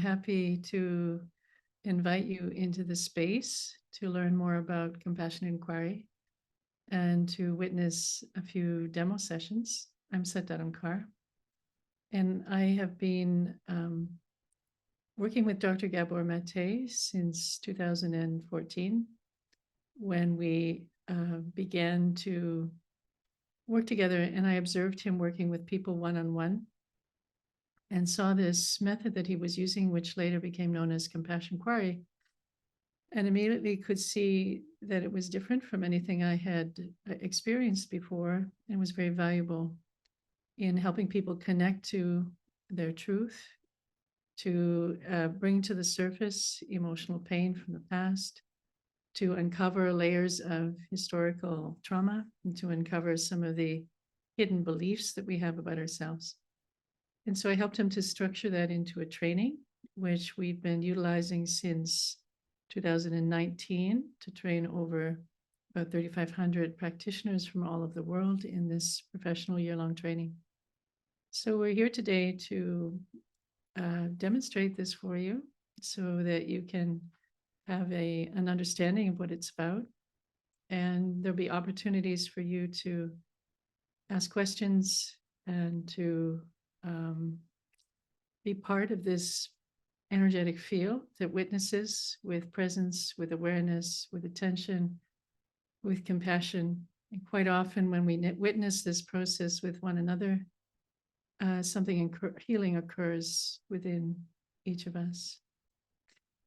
happy to invite you into the space to learn more about compassionate inquiry and to witness a few demo sessions. I'm Set Dharam, and I have been working with Dr. Gabor Mate since 2014, when we began to work together, and I observed him working with people one-on-one and saw this method that he was using, which later became known as compassion inquiry, and immediately could see that it was different from anything I had experienced before, and was very valuable in helping people connect to their truth, to bring to the surface emotional pain from the past, to uncover layers of historical trauma, and to uncover some of the hidden beliefs that we have about ourselves. And so I helped him to structure that into a training, which we've been utilizing since 2019 to train over about 3,500 practitioners from all over the world in this professional year-long training. So we're here today to demonstrate this for you so that you can have an understanding of what it's about. And there'll be opportunities for you to ask questions and to be part of this energetic field that witnesses with presence, with awareness, with attention, with compassion. And quite often when we witness this process with one another, something healing occurs within each of us.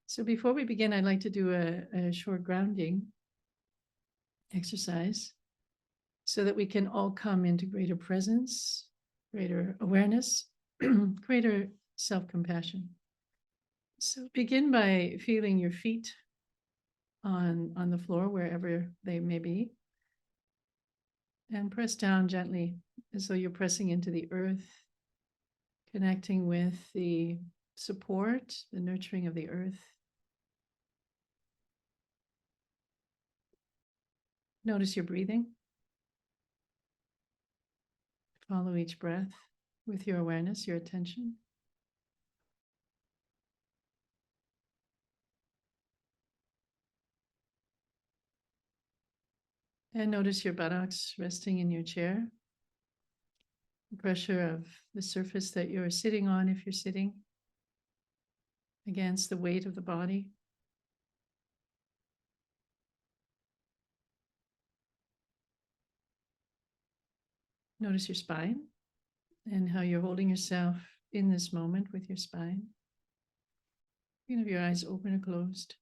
So before we begin, I'd like to do a short grounding exercise so that we can all come into greater presence, greater awareness, greater self-compassion. So begin by feeling your feet on the floor, wherever they may be, and press down gently as though you're pressing into the earth, connecting with the support, the nurturing of the earth. Notice your breathing. Follow each breath with your awareness, your attention. And notice your buttocks resting in your chair. The pressure of the surface that you're sitting on, if you're sitting, against the weight of the body. Notice your spine and how you're holding yourself in this moment with your spine. You can have your eyes open or closed.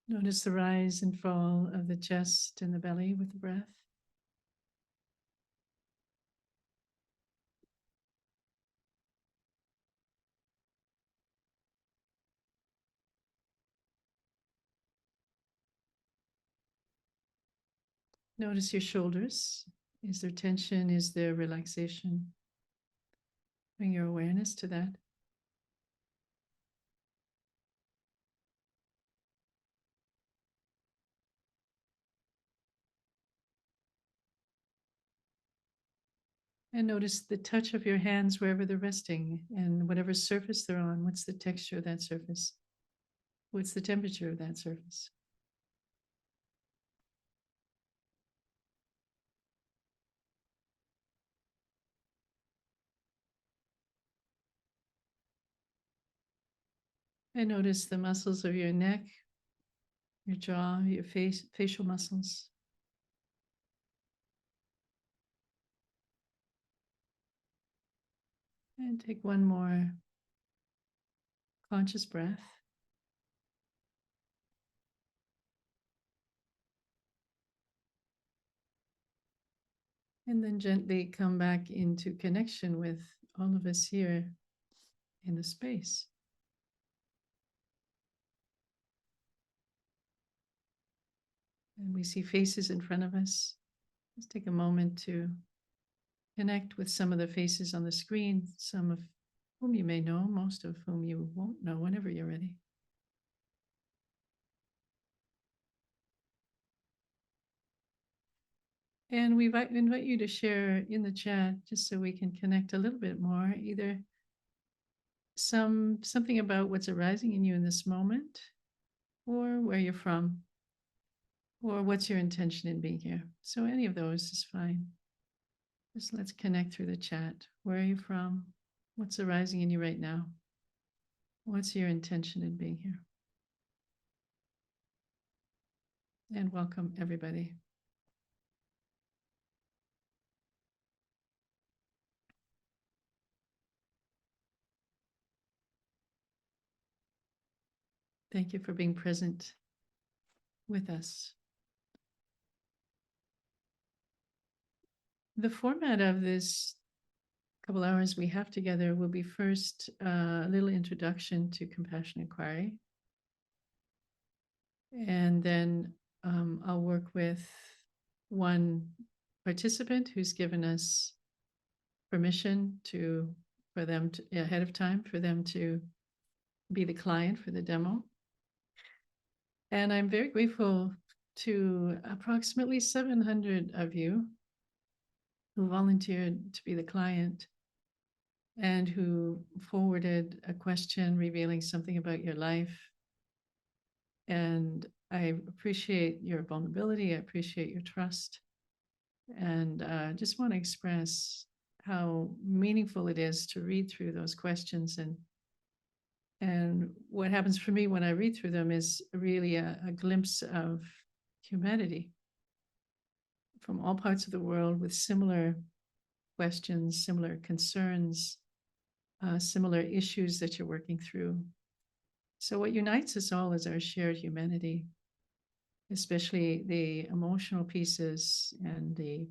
Notice the rise and fall of the chest and the belly with the breath. Notice your shoulders. Is there tension? Is there relaxation? Bring your awareness to that. And notice the touch of your hands wherever they're resting, and whatever surface they're on. What's the texture of that surface? What's the temperature of that surface? And notice the muscles of your neck, your jaw, your facial muscles. And take one more conscious breath. And then gently come back into connection with all of us here in the space. And we see faces in front of us. Let's take a moment to connect with some of the faces on the screen, some of whom you may know, most of whom you won't know whenever you're ready. And we invite you to share in the chat just so we can connect a little bit more, either something about what's arising in you in this moment, or where you're from, or what's your intention in being here. So any of those is fine. Just let's connect through the chat. Where are you from? What's arising in you right now? What's your intention in being here? And welcome everybody. Thank you for being present with us. The format of this couple hours we have together will be first a little introduction to compassion inquiry. And then I'll work with one participant who's given us permission for them to, ahead of time, for them to be the client for the demo. And I'm very grateful to approximately 700 of you who volunteered to be the client and who forwarded a question revealing something about your life. And I appreciate your vulnerability. I appreciate your trust. And just want to express how meaningful it is to read through those questions. And what happens for me when I read through them is really a glimpse of humanity from all parts of the world with similar questions, similar concerns, similar issues that you're working through. So what unites us all is our shared humanity, especially the emotional pieces and the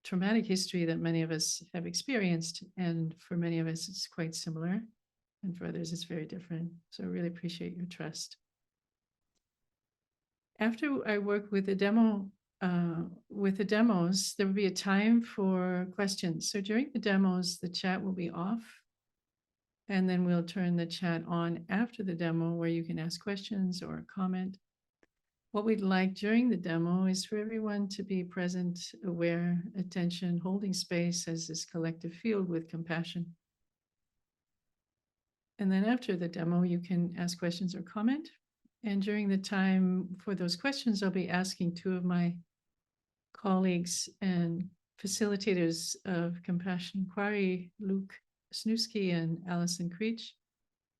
traumatic history that many of us have experienced. And for many of us, it's quite similar. And for others, it's very different. So I really appreciate your trust. After I work with the demos, there will be a time for questions. So during the demos, the chat will be off. And then we'll turn the chat on after the demo where you can ask questions or comment. What we'd like during the demo is for everyone to be present, aware, attention, holding space as this collective field with compassion. And then after the demo, you can ask questions or comment. And during the time for those questions, I'll be asking two of my colleagues and facilitators of Compassion Inquiry, Luke Snusky and Alison Creech,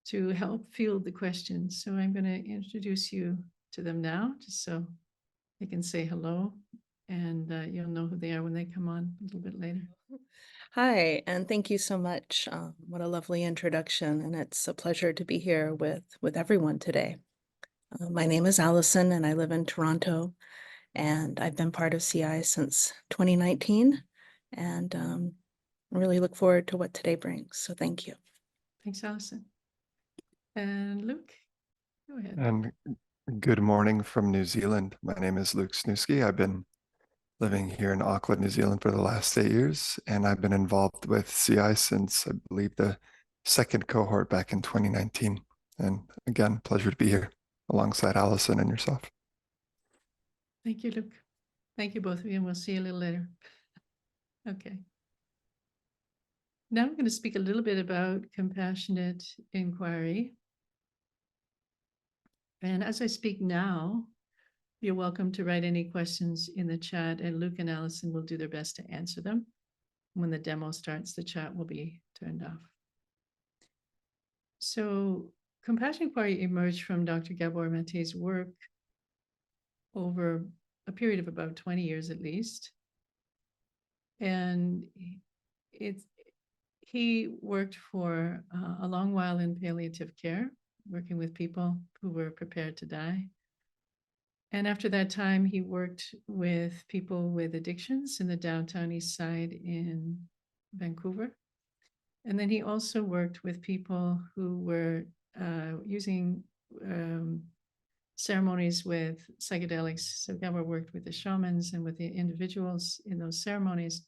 to help field the questions. So I'm going to introduce you to them now, just so they can say hello, and you'll know who they are when they come on a little bit later. Hi, and thank you so much. What a lovely introduction, and it's a pleasure to be here with everyone today. My name is Allison, and I live in Toronto, and I've been part of CI since 2019, and I really look forward to what today brings. So thank you. Thanks, Allison. And Luke, go ahead. And good morning from New Zealand. My name is Luke Snusky. I've been living here in Auckland, New Zealand for the last 8 years, and I've been involved with CI since I believe the second cohort back in 2019. And again, pleasure to be here alongside Allison and yourself. Thank you, Luke. Thank you both of you, and we'll see you a little later. Okay. Now I'm going to speak a little bit about compassionate inquiry. And as I speak now, you're welcome to write any questions in the chat, and Luke and Allison will do their best to answer them. When the demo starts, the chat will be turned off. So compassion inquiry emerged from Dr. Gabor Mate's work over a period of about 20 years at least. And he worked for a long while in palliative care, working with people who were prepared to die. And after that time, he worked with people with addictions in the downtown east side in Vancouver. And then he also worked with people who were using ceremonies with psychedelics. So Gabor worked with the shamans and with the individuals in those ceremonies,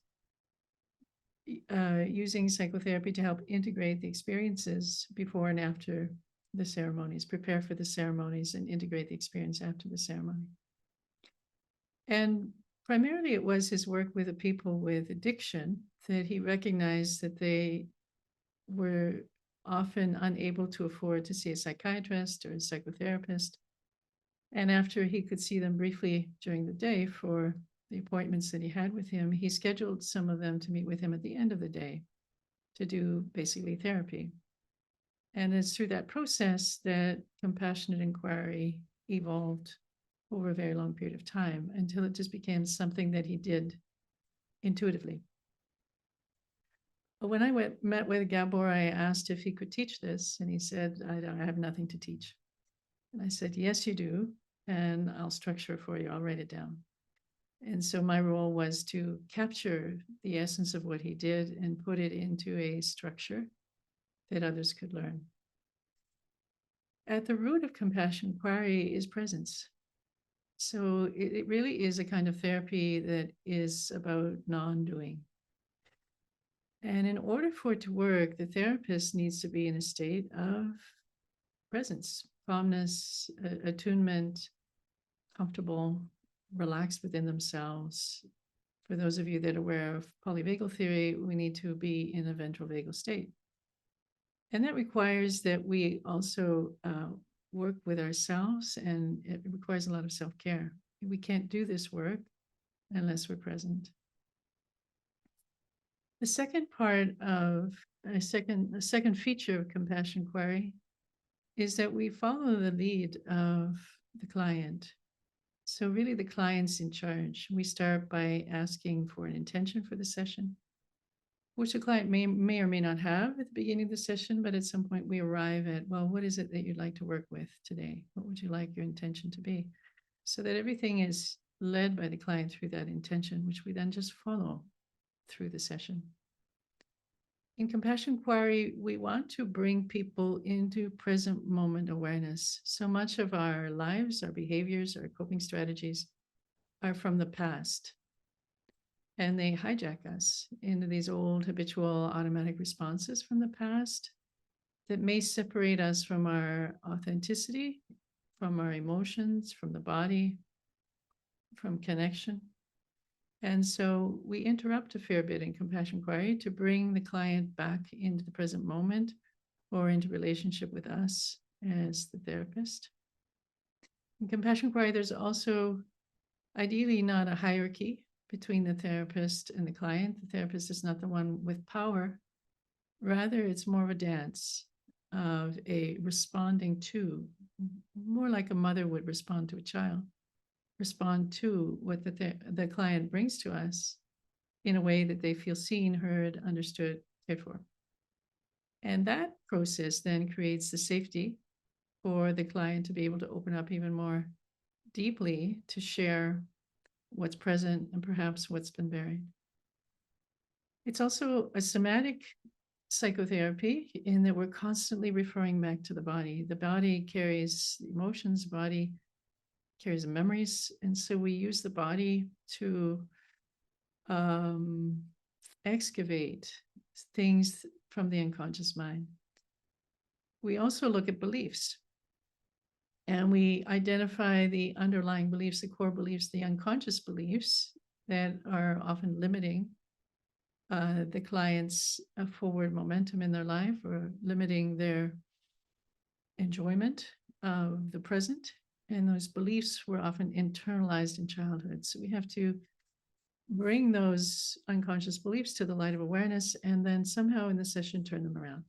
using psychotherapy to help integrate the experiences before and after the ceremonies, prepare for the ceremonies, and integrate the experience after the ceremony. And primarily it was his work with the people with addiction that he recognized that they were often unable to afford to see a psychiatrist or a psychotherapist. And after he could see them briefly during the day for the appointments that he had with him, he scheduled some of them to meet with him at the end of the day to do basically therapy. And it's through that process that compassionate inquiry evolved over a very long period of time until it just became something that he did intuitively. But when I met with Gabor, I asked if he could teach this, and he said, I have nothing to teach. And I said, yes, you do, and I'll structure it for you. I'll write it down. And so my role was to capture the essence of what he did and put it into a structure that others could learn. At the root of compassion inquiry is presence. So it really is a kind of therapy that is about non-doing. And in order for it to work, the therapist needs to be in a state of presence, calmness, attunement, comfortable, relaxed within themselves. For those of you that are aware of polyvagal theory, we need to be in a ventral vagal state. And that requires that we also work with ourselves, and it requires a lot of self-care. We can't do this work unless we're present. The second part of a second feature of compassion inquiry is that we follow the lead of the client. So really the client's in charge. We start by asking for an intention for the session, which the client may or may not have at the beginning of the session, but at some point we arrive at, well, what is it that you'd like to work with today? What would you like your intention to be? So that everything is led by the client through that intention, which we then just follow through the session. In compassion inquiry, we want to bring people into present moment awareness. So much of our lives, our behaviors, our coping strategies are from the past. And they hijack us into these old habitual automatic responses from the past that may separate us from our authenticity, from our emotions, from the body, from connection. And so we interrupt a fair bit in compassion inquiry to bring the client back into the present moment or into relationship with us as the therapist. In compassion inquiry, there's also ideally not a hierarchy between the therapist and the client. The therapist is not the one with power. Rather, it's more of a dance of a responding to, more like a mother would respond to a child, respond to what the client brings to us in a way that they feel seen, heard, understood, cared for. And that process then creates the safety for the client to be able to open up even more deeply to share what's present and perhaps what's been buried. It's also a somatic psychotherapy in that we're constantly referring back to the body. The body carries emotions, the body carries memories. And so we use the body to excavate things from the unconscious mind. We also look at beliefs. And we identify the underlying beliefs, the core beliefs, the unconscious beliefs that are often limiting the client's forward momentum in their life or limiting their enjoyment of the present. And those beliefs were often internalized in childhood. So we have to bring those unconscious beliefs to the light of awareness and then somehow in the session turn them around.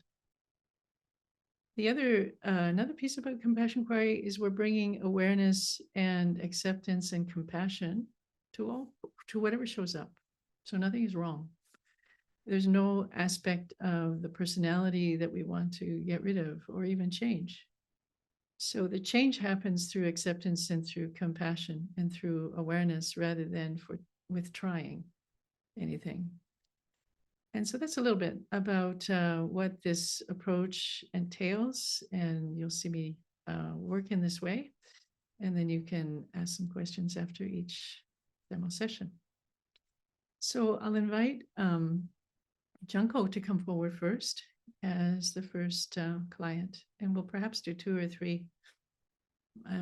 The other, another piece about compassion inquiry is we're bringing awareness and acceptance and compassion to whatever shows up. So nothing is wrong. There's no aspect of the personality that we want to get rid of or even change. So the change happens through acceptance and through compassion and through awareness rather than with trying anything. And so that's a little bit about what this approach entails, and you'll see me work in this way, and then you can ask some questions after each demo session. So I'll invite Junko to come forward first as the first client, and we'll perhaps do 2 or 3,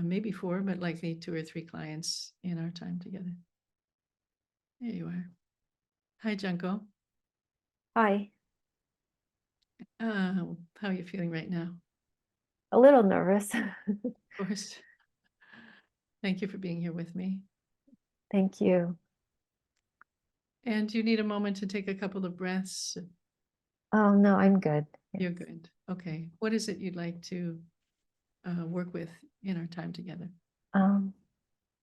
maybe 4, but likely 2 or 3 clients in our time together. There you are. Hi, Junko. Hi, How are you feeling right now? a little nervous. Of course. Thank you for being here with me. Thank you. And do you need a moment to take a couple of breaths? Oh, no, I'm good. You're Yes. good. Okay. What is it you'd like to work with in our time together?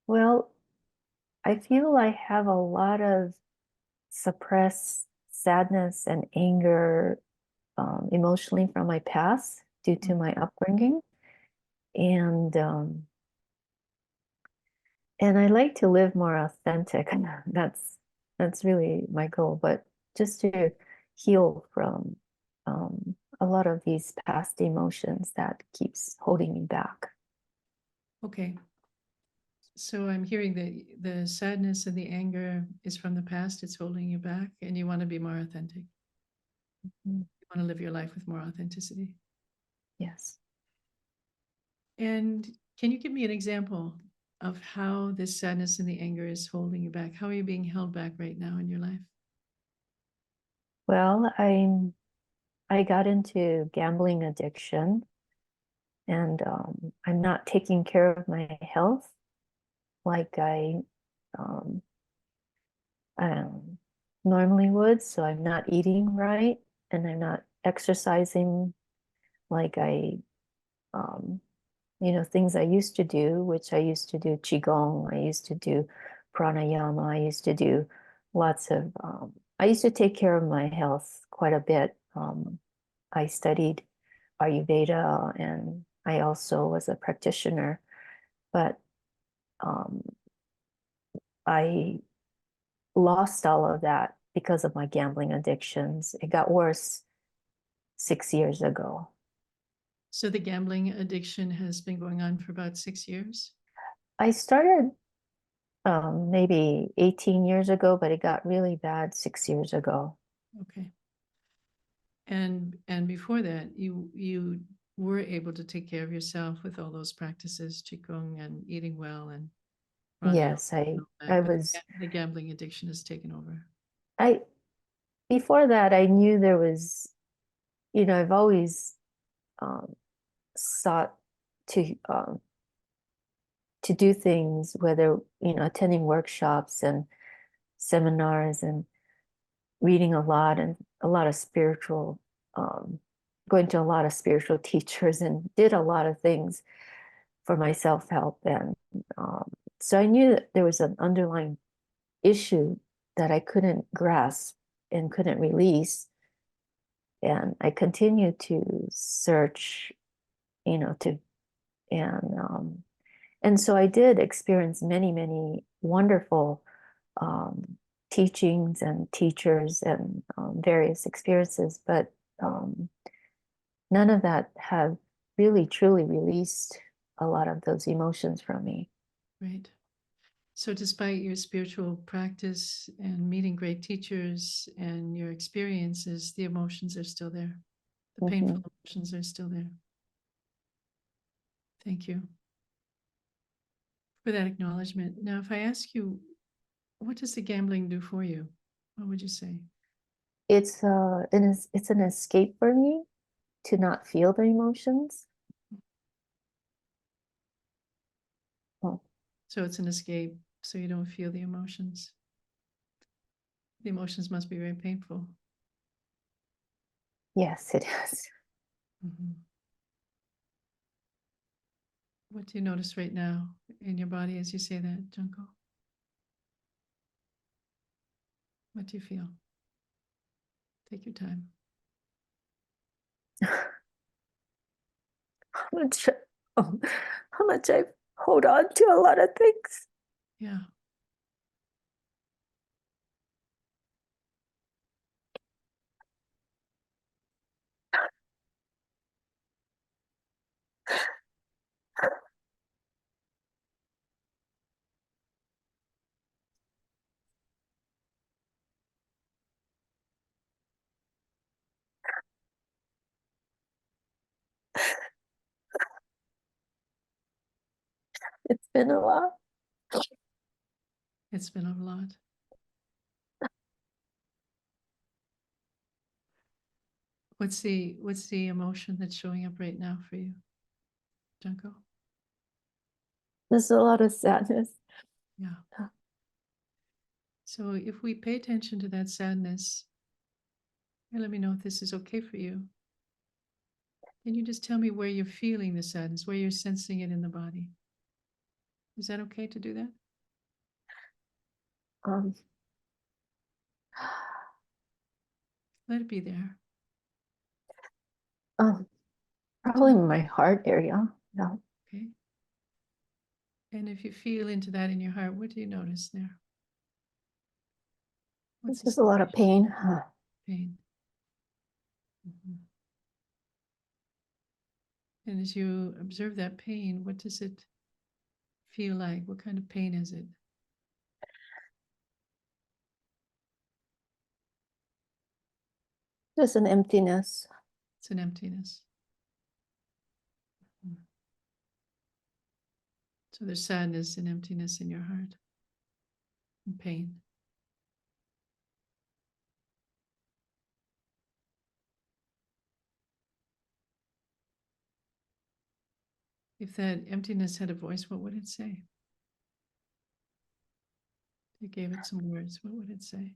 Well, I feel I have a lot of suppressed sadness and anger emotionally from my past due to my upbringing. And I like to live more authentic. That's really my goal, but just to heal from a lot of these past emotions that keeps holding me back. Okay. So I'm hearing that the sadness and the anger is from the past, it's holding you back, and you want to be more authentic. Mm. You want to live your life with more authenticity. Yes. And can you give me an example of how this sadness and the anger is holding you back? How are you being held back right now in your life? Well, I got into gambling addiction, and I'm not taking care of my health like um, I normally would. So I'm not eating right, and I'm not exercising like um, things I used to do, which I used to do qigong, I used to do pranayama, I used to do lots of, I used to take care of my health quite a bit. I studied Ayurveda, and I also was a practitioner, but um, I lost all of that because of my gambling addictions. It got worse 6 years ago. So the gambling addiction has been going on for about 6 years. I started maybe 18 years ago, but it got really bad 6 years ago. Okay. And before that, you were able to take care of yourself with all those practices, qigong and eating well and pranayama Yes, and all that, I but was, the gambling addiction has taken over. I, before that, I knew there was, I've always sought to do things, whether, attending workshops and seminars and reading a lot and a lot of spiritual, going to a lot of spiritual teachers, and did a lot of things for my self-help. And so I knew that there was an underlying issue that I couldn't grasp and couldn't release. And I continued to search, to and so I did experience many, many wonderful teachings and teachers and various experiences, but none of that have really truly released a lot of those emotions from me. Right. So despite your spiritual practice and meeting great teachers and your experiences, the emotions are still there. The painful emotions are still there. Thank you for that acknowledgement. Now, if I ask you, what does the gambling do for you? What would you say? It's an escape for me to not feel the emotions. Oh, So it's an escape, so you don't feel the emotions. The emotions must be very painful. yes, it is. Mhm. What do you notice right now in your body as you say that, Junko? What do you feel? Take your time. How much, how much I hold on to a lot of things. Yeah. It's been a lot. It's been a lot. What's the emotion that's showing up right now for you, Junko? There's a lot of sadness. Yeah. So if we pay attention to that sadness, and let me know if this is okay for you. Can you just tell me where you're feeling the sadness, where you're sensing it in the body? Is that okay to do that? Um, Let it be there. Probably my heart area. Yeah. Okay. And if you feel into that in your heart, what do you notice there? What's the There's a lot of pain. pain? Mhm. And as you observe that pain, what does it feel like? What kind of pain is it? There's an emptiness. It's an emptiness. Mhm. So there's sadness and emptiness in your heart and pain. If that emptiness had a voice, what would it say? If you gave it some words, what would it say?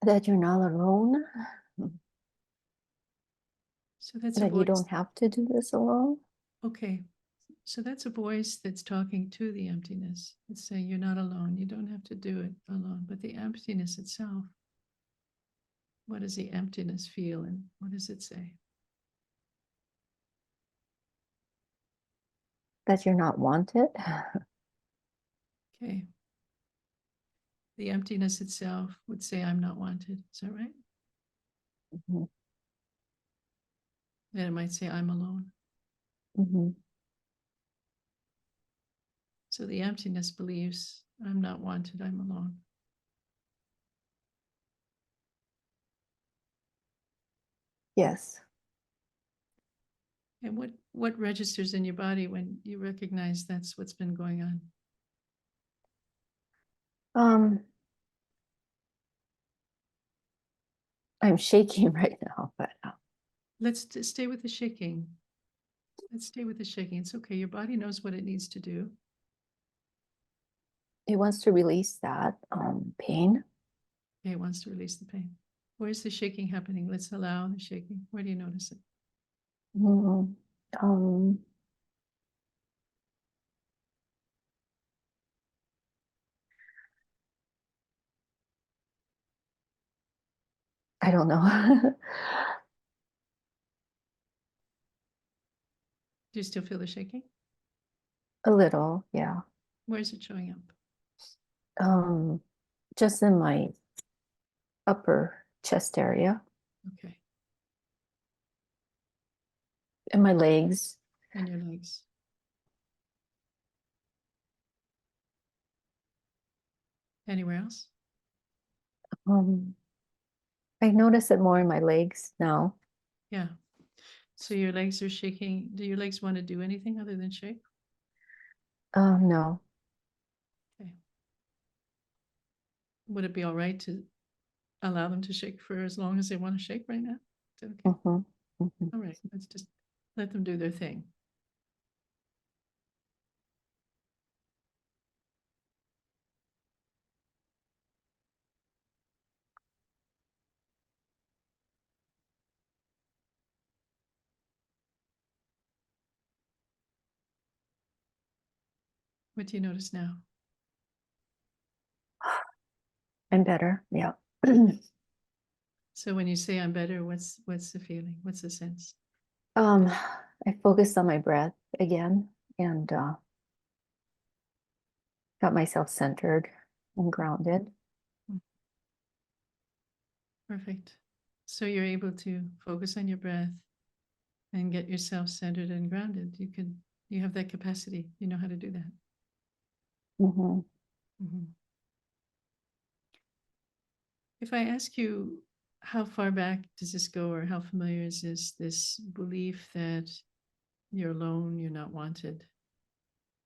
That you're not alone. So that's a That you voice. don't have to do this alone. Okay. So that's a voice that's talking to the emptiness. It's saying you're not alone. You don't have to do it alone. But the emptiness itself, what does the emptiness feel and what does it say? That you're not wanted. Okay. The emptiness itself would say, I'm not wanted. Is that right? Mhm, Then it might say, I'm alone. mhm. So the emptiness believes, I'm not wanted, I'm alone. Yes. And what registers in your body when you recognize that's what's been going on? Um, I'm shaking right now, but Let's stay with the shaking. Let's stay with the shaking. It's okay. Your body knows what it needs to do. it wants to release that pain. Okay, it wants to release the pain. Where's the shaking happening? Let's allow the shaking. Where do you notice it? Mm, um, I don't know. Do you still feel the shaking? A little, yeah. Where's it showing up? Um, just in my upper chest area Okay, and my legs. and your legs. Anywhere else? Um, I notice it more in my legs now. Yeah. So your legs are shaking. Do your legs want to do anything other than shake? No. Okay. Would it be all right to allow them to shake for as long as they want to shake right now? Is that okay? Mhm, mhm. All right, let's just let them do their thing. What do you notice now? I'm better. Yeah. So when you say I'm better, what's the feeling? What's the sense? I focused on my breath again and got myself centered and grounded. Perfect. So you're able to focus on your breath and get yourself centered and grounded. You have that capacity. You know how to do that. Mhm. Mhm. If I ask you, how far back does this go, or how familiar is this belief that you're alone, you're not wanted,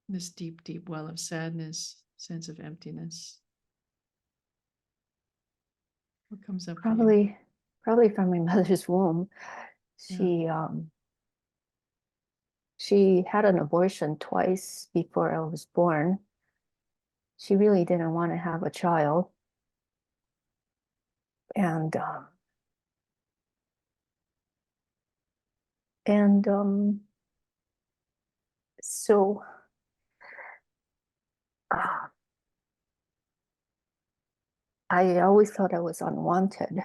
this deep, deep well of sadness, sense of emptiness? What comes up for you? Probably from my mother's womb. She had an abortion twice before I was born. She really didn't want to have a child. And so uh, I always thought I was unwanted.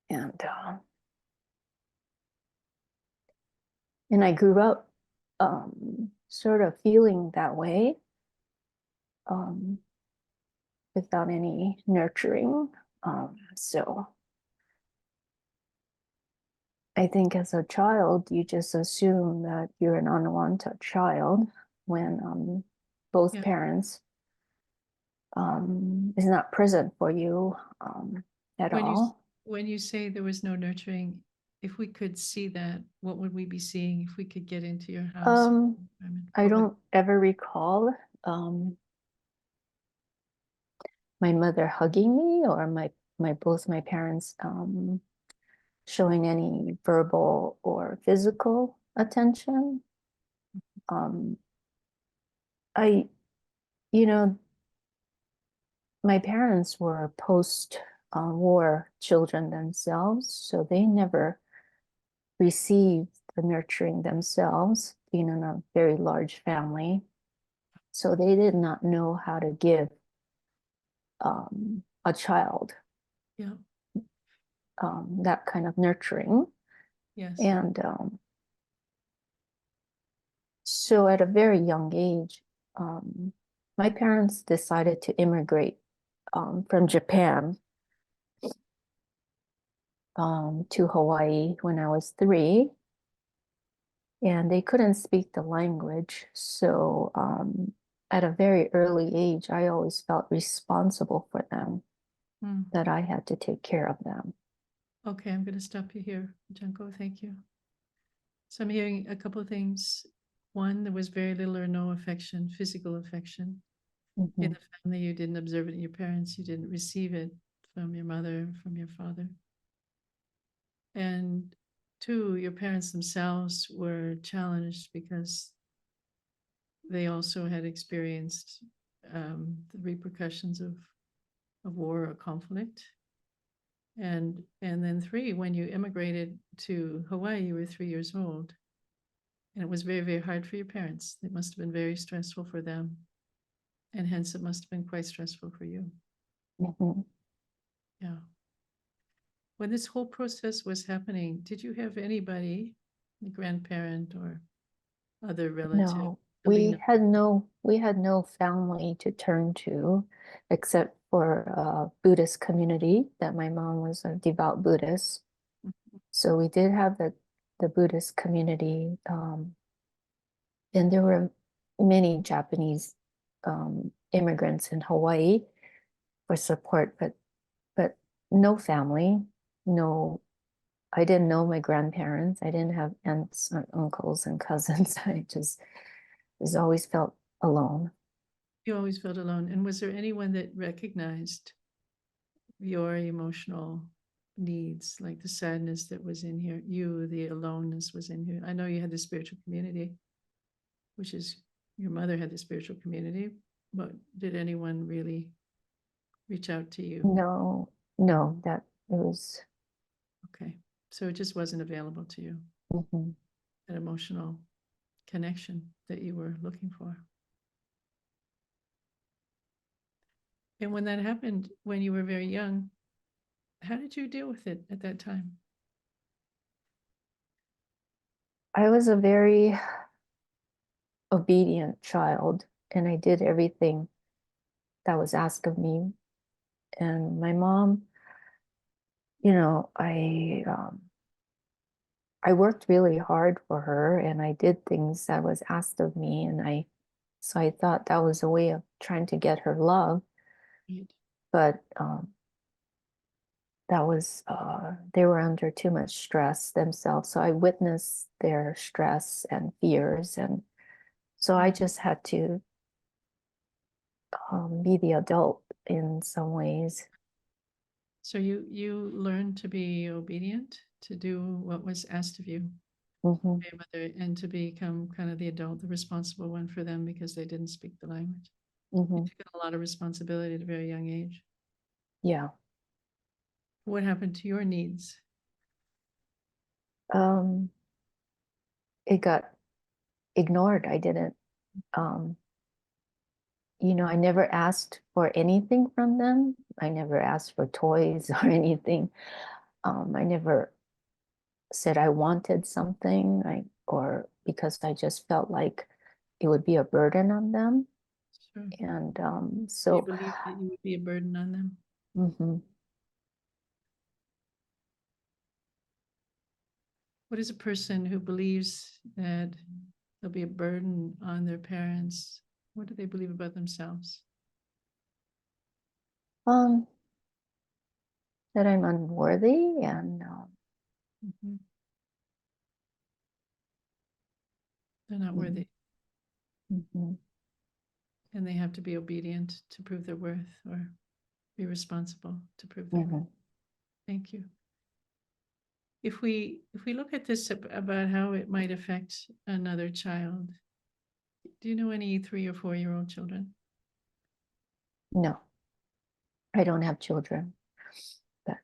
And I grew up sort of feeling that way um, without any nurturing. So I think as a child, you just assume that you're an unwanted child when both Yeah. parents is not present for you at When all. when you say there was no nurturing, if we could see that, what would we be seeing if we could get into your house? I don't ever recall my mother hugging me or both my parents showing any verbal or physical attention. I, you know, my parents were post-war children themselves, so they never received the nurturing themselves, being in a very large family. So they did not know how to give a child Yeah. that kind of nurturing. Yes. And so at a very young age, my parents decided to immigrate from Japan to Hawaii when I was 3. And they couldn't speak the language. So at a very early age, I always felt responsible for them, that I had to take care of them. Okay, I'm going to stop you here, Junko. Thank you. So I'm hearing a couple of things. One, there was very little or no affection, physical affection. In the family, you didn't observe it in your parents, you didn't receive it from your mother, from your father. And 2, your parents themselves were challenged because they also had experienced the repercussions of war or conflict. And then 3, when you immigrated to Hawaii, you were 3 years old. And it was very, very hard for your parents. It must have been very stressful for them. And hence it must have been quite stressful for you. Yeah. When this whole process was happening, did you have anybody, a grandparent or other relative? No, we had no family to turn to except for a Buddhist community that my mom was a devout Buddhist. So we did have the Buddhist community, and there were many Japanese immigrants in Hawaii for support, but no family, no. I didn't know my grandparents. I didn't have aunts and uncles and cousins. I just always felt alone. You always felt alone. And was there anyone that recognized your emotional needs, like the sadness that was in here, the aloneness was in here? I know you had the spiritual community, which is your mother had the spiritual community, but did anyone really reach out to you? No, that it was. Okay. So it just wasn't available to you, that emotional connection that you were looking for. And when that happened, when you were very young, how did you deal with it at that time? I was a very obedient child, and I did everything that was asked of me. And my mom, I worked really hard for her, and I did things that was asked of me, and so I thought that was a way of trying to get her love. Right. But they were under too much stress themselves. So I witnessed their stress and fears. And so I just had to be the adult in some ways. So you learned to be obedient, to do what was asked of you, Mm-hmm. by your mother, and to become kind of the adult, the responsible one for them because they didn't speak the language. You Mm-hmm. took on a lot of responsibility at a very young age. Yeah. What happened to your needs? Um, it got ignored. I didn't, um, I never asked for anything from them. I never asked for toys or anything. I never said I wanted something, or because I just felt like it would be a burden on them. Sure. And You so, believed that you would be a burden on them. mhm. What is a person who believes that there'll be a burden on their parents? What do they believe about themselves? um, that I'm unworthy and Mhm. They're not Mhm. worthy, Mhm. and they have to be obedient to prove their worth, or be responsible to prove their worth. Mhm. Thank you. If we look at this about how it might affect another child, do you know any 3 or 4-year-old children? No, I don't have children, but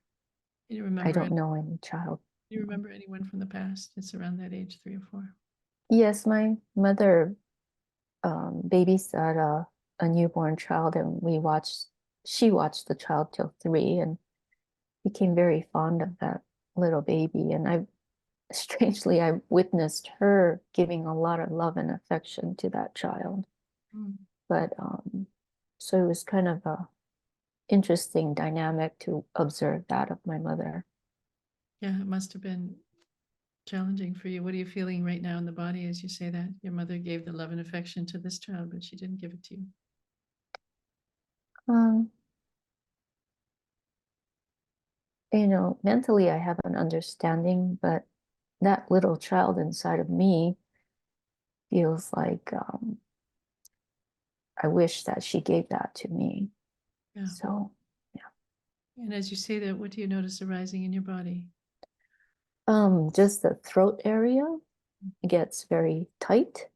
Do you I remember don't know any child. do you remember anyone from the past that's around that age, 3 or 4? Yes, my mother babysat a newborn child, and she watched the child till 3 and became very fond of that little baby. And strangely, I witnessed her giving a lot of love and affection to that child. Mm. But so it was kind of a interesting dynamic to observe that of my mother. Yeah, it must have been challenging for you. What are you feeling right now in the body as you say that? Your mother gave the love and affection to this child, but she didn't give it to you. Um, mentally I have an understanding, but that little child inside of me feels like I wish that she gave that to me. Yeah. So, And as you say that, what do you notice arising in your body? just the throat area gets very tight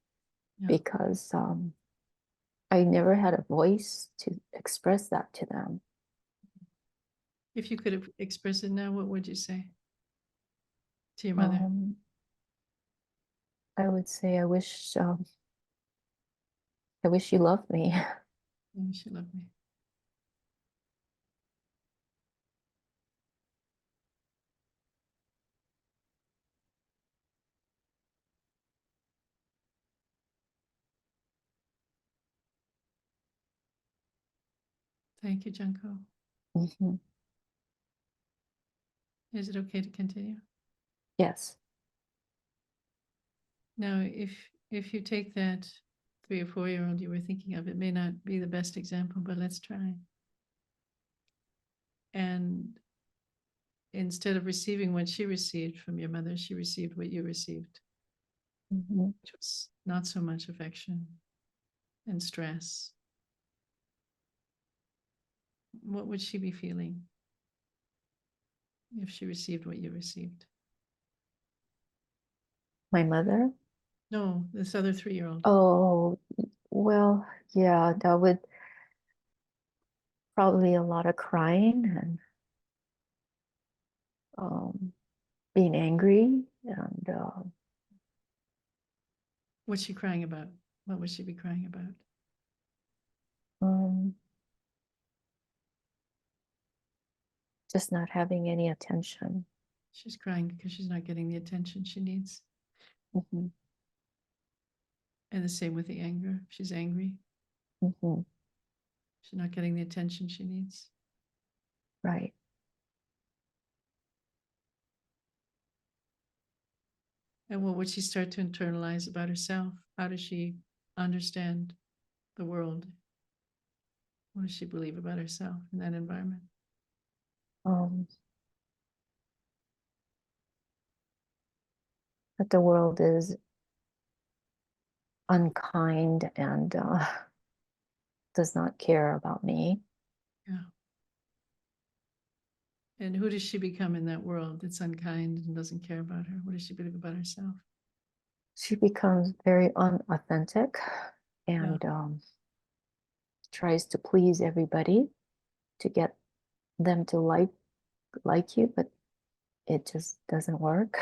Yeah. because I never had a voice to express that to them. If you could express it now, what would you say to your mother? I would say I wish you loved me. Oh, she loved me. Thank you, Junko. Mhm. Is it okay to continue? Yes. Now, if you take that 3 or 4-year-old you were thinking of, it may not be the best example, but let's try. And instead of receiving what she received from your mother, she received what you received, Mhm. which was not so much affection and stress. What would she be feeling if she received what you received? My mother? No, this other 3-year-old. Oh, well, yeah, that would probably a lot of crying and um, being angry and What's she crying about? What would she be crying about? um, just not having any attention. She's crying because she's not getting the attention she needs. Mhm. And the same with the anger. She's angry. Mhm. She's not getting the attention she needs. Right. And what would she start to internalize about herself? How does she understand the world? What does she believe about herself in that environment? Um, that the world is unkind and does not care about me. Yeah. And who does she become in that world that's unkind and doesn't care about her? What does she believe about herself? She becomes very unauthentic and tries to please everybody to get them to like you, but it just doesn't work.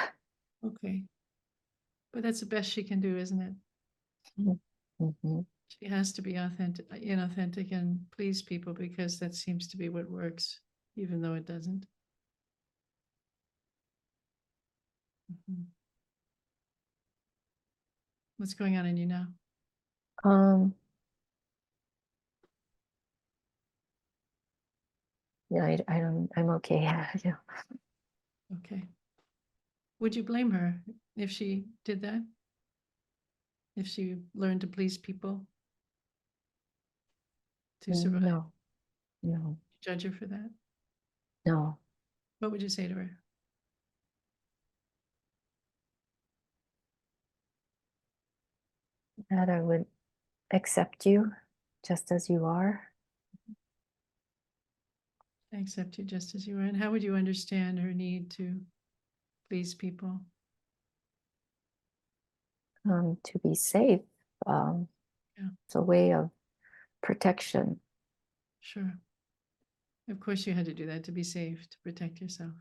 Okay. But that's the best she can do, isn't it? Mm-hmm. She has to be inauthentic and please people because that seems to be what works, even though it doesn't. Mhm. What's going on in you now? Yeah, I'm okay. Yeah. Okay. Would you blame her if she did that? If she learned to please people to survive? No, no, Judge her for that? no. What would you say to her? That I would accept you just as you are. I accept you just as you are. And how would you understand her need to please people? To be safe. Yeah. It's a way of protection. Sure. Of course you had to do that to be safe, to protect yourself.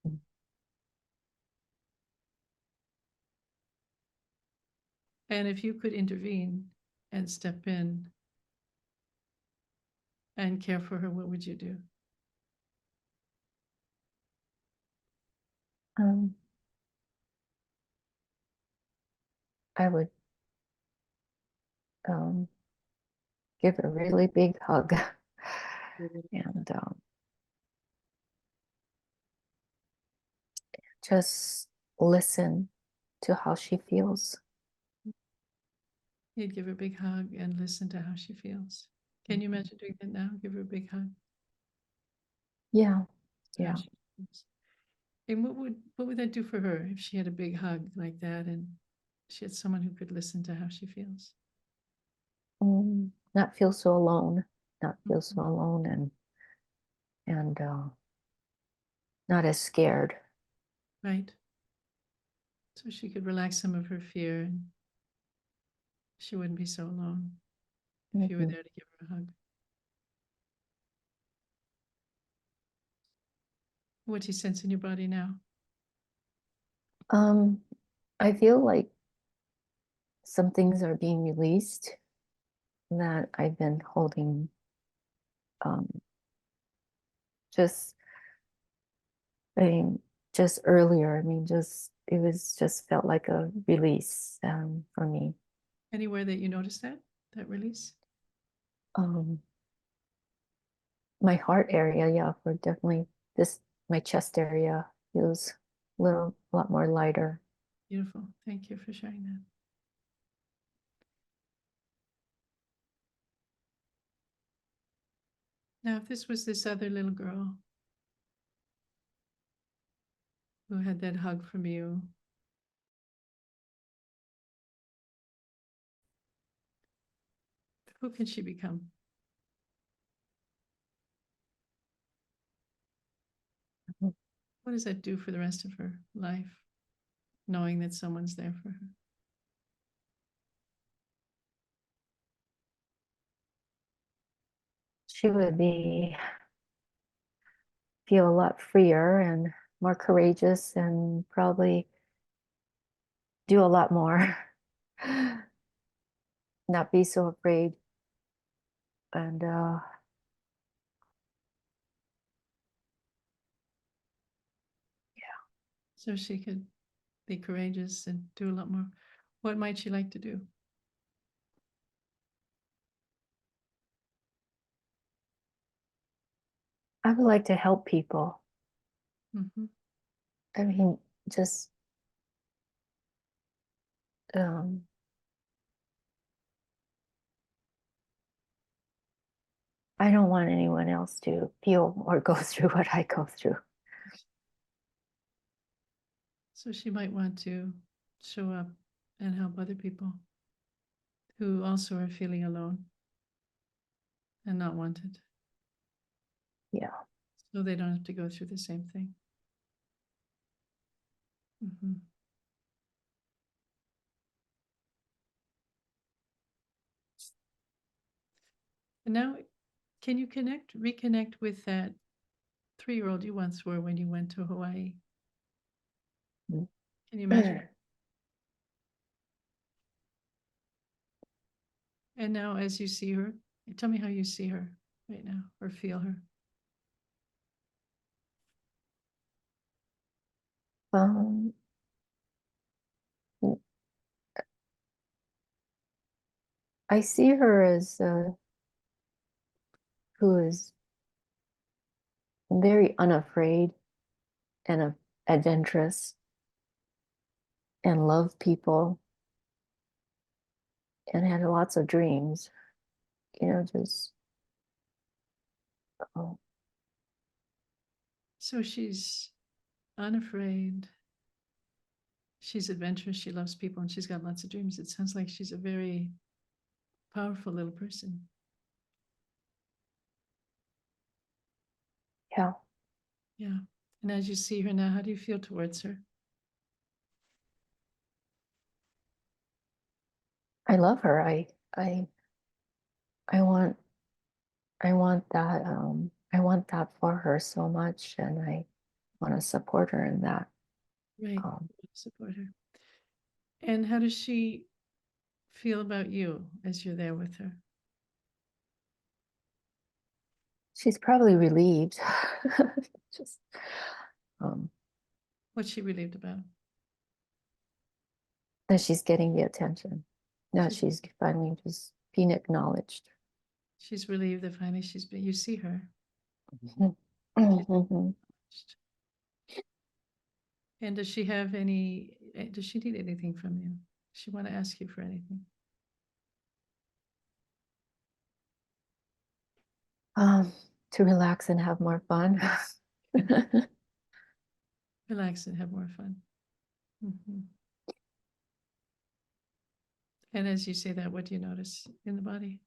Mm. And if you could intervene and step in and care for her, what would you do? Um, I would give a really big hug and just listen to how she feels. You'd give her a big hug and listen to how she feels. Can you imagine doing that now? Give her a big hug. Yeah, How yeah. she feels. And what would that do for her if she had a big hug like that and she had someone who could listen to how she feels? Not feel so alone. Not feel so alone and not as scared. Right. So she could relax some of her fear and she wouldn't be so alone if you were Mhm. there to give her a hug. What do you sense in your body now? I feel like some things are being released that I've been holding um, just I mean just earlier. I mean just it was just felt like a release for me. Anywhere that you noticed that release? Um, my heart area, yeah, for definitely this my chest area feels a lot more lighter. Beautiful. Thank you for sharing that. Now, if this was this other little girl who had that hug from you, who can she become? Mhm. What does that do for the rest of her life, knowing that someone's there for her? She would be feel a lot freer and more courageous and probably do a lot more. Not be so afraid and So she could be courageous and do a lot more. What might she like to do? I would like to help people. Mhm. I mean, just um, I don't want anyone else to feel or go through what I go through. So she might want to show up and help other people who also are feeling alone and not wanted. Yeah. So they don't have to go through the same thing. Mhm. And now, can you reconnect with that 3-year-old you once were when you went to Hawaii? Mm. Can you imagine? And now, as you see her, tell me how you see her right now or feel her. Um, I see her as who is very unafraid and adventurous and love people and had lots of dreams. You know, just oh, So she's unafraid. She's adventurous. She loves people and she's got lots of dreams. It sounds like she's a very powerful little person. yeah. Yeah. And as you see her now, how do you feel towards her? I love her. I I want I want that for her so much, and I want to support her in that. Right. Um, Support her. And how does she feel about you as you're there with her? she's probably relieved. Just um, What's she relieved about? that she's getting the attention. That She's- she's finally just being acknowledged. She's relieved that finally you see her. Mhm. And does she need anything from you? Does she want to ask you for anything? To relax and have more fun. Relax and have more fun. Mhm. And as you say that, what do you notice in the body?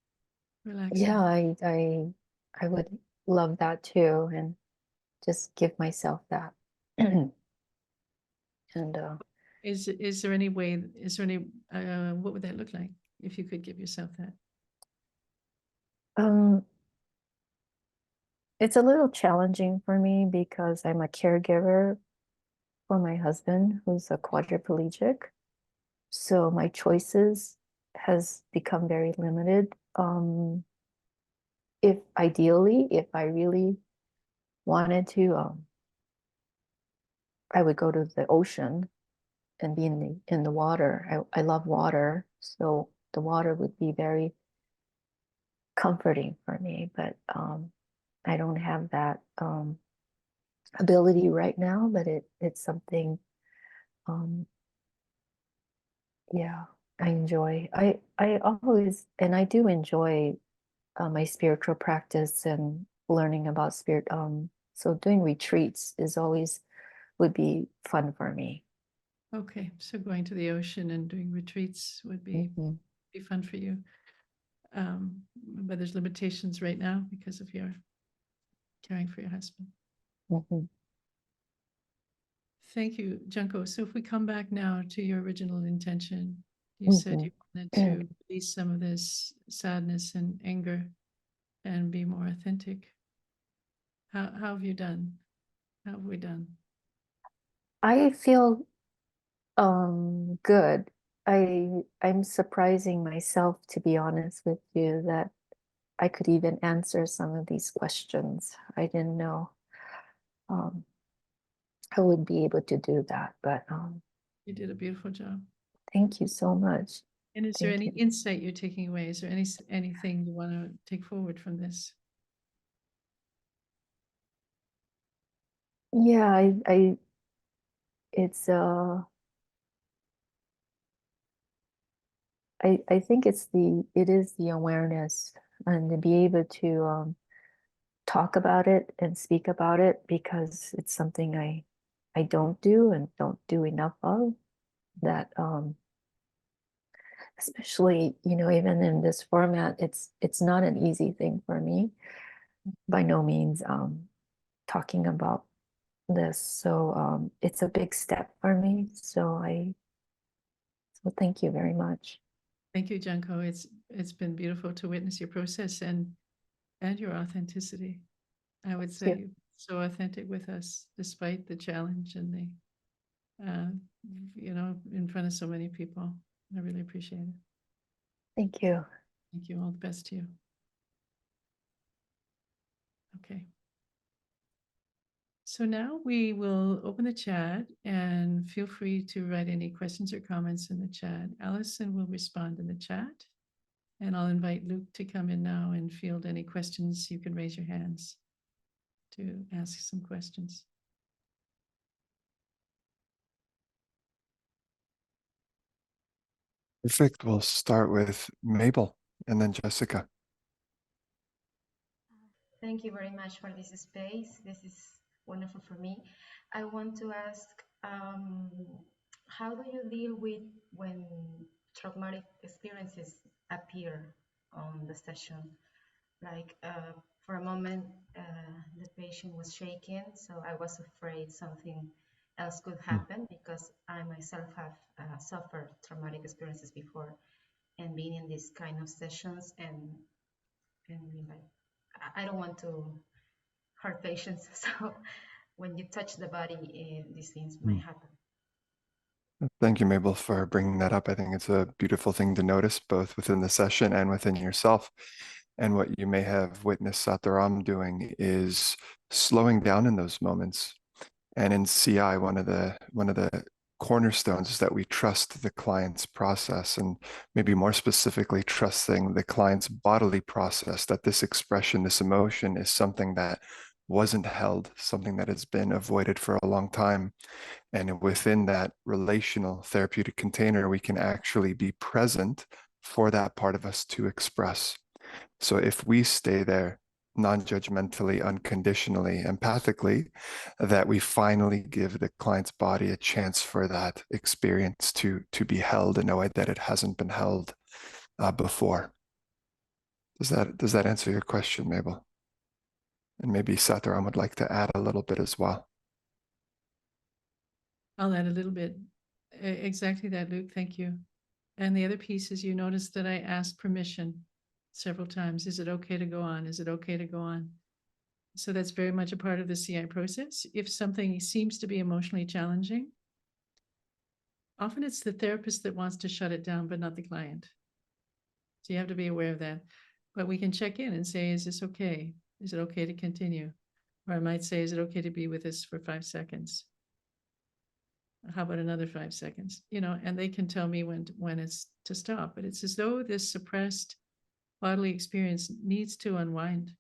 Relaxing. Yeah, I would love that too, and just give myself that. And Is there any way, what would that look like if you could give yourself that? um, it's a little challenging for me because I'm a caregiver for my husband who's a quadriplegic. So my choices has become very limited. If ideally, if I really wanted to, I would go to the ocean and be in the water. I love water, so the water would be very comforting for me. But I don't have that ability right now. But it's something. Um, yeah, I enjoy. I always and I do enjoy my spiritual practice and learning about spirit. So doing retreats is always would be fun for me. Okay, so going to the ocean and doing retreats would be Mhm. fun for you. But there's limitations right now because of your caring for your husband. Mhm. Thank you, Junko. So if we come back now to your original intention, you said Mhm. you wanted to release some of this sadness and anger and be more authentic. How have you done? How have we done? I feel good. I'm surprising myself, to be honest with you, that I could even answer some of these questions. I didn't know um I would be able to do that, but You did a beautiful job. thank you so much. And is there Thank any you. insight you're taking away? Is there anything you want to take forward from this? Yeah, I it's I think it is the awareness and to be able to talk about it and speak about it because it's something I don't do and don't do enough of that especially even in this format it's not an easy thing for me by no means talking about this. So it's a big step for me. So thank you very much. Thank you, Junko. It's been beautiful to witness your process and your authenticity. I would say you. you're so authentic with us, despite the challenge and the, in front of so many people. I really appreciate it. Thank you. Thank you. All the best to you. Okay. So now we will open the chat and feel free to write any questions or comments in the chat. Allison will respond in the chat. And I'll invite Luke to come in now and field any questions. You can raise your hands to ask some questions. Perfect. We'll start with Mabel and then Jessica. Thank you very much for this space. This is wonderful for me. I want to ask, how do you deal with when traumatic experiences appear on the session? Like for a moment, the patient was shaking, so I was afraid something else could happen because I myself have suffered traumatic experiences before, and being in these kind of sessions and being like, I don't want to hurt patients. So when you touch the body, these things might happen. Thank you, Mabel, for bringing that up. I think it's a beautiful thing to notice, both within the session and within yourself. And what you may have witnessed Dharam doing is slowing down in those moments. And in CI, one of the cornerstones is that we trust the client's process, and maybe more specifically, trusting the client's bodily process, that this expression, this emotion is something that wasn't held, something that has been avoided for a long time. And within that relational therapeutic container, we can actually be present for that part of us to express. So if we stay there non-judgmentally, unconditionally, empathically, that we finally give the client's body a chance for that experience to be held in a way that it hasn't been held before. Does that answer your question, Mabel? And maybe Dharam would like to add a little bit as well. I'll add a little bit. Exactly that, Luke. Thank you. And the other piece is you notice that I asked permission several times. Is it okay to go on? Is it okay to go on? So that's very much a part of the CI process. If something seems to be emotionally challenging, often it's the therapist that wants to shut it down, but not the client. So you have to be aware of that. But we can check in and say, is this okay? Is it okay to continue? Or I might say, is it okay to be with us for 5 seconds? How about another 5 seconds? And they can tell me when it's to stop. But it's as though this suppressed bodily experience needs to unwind.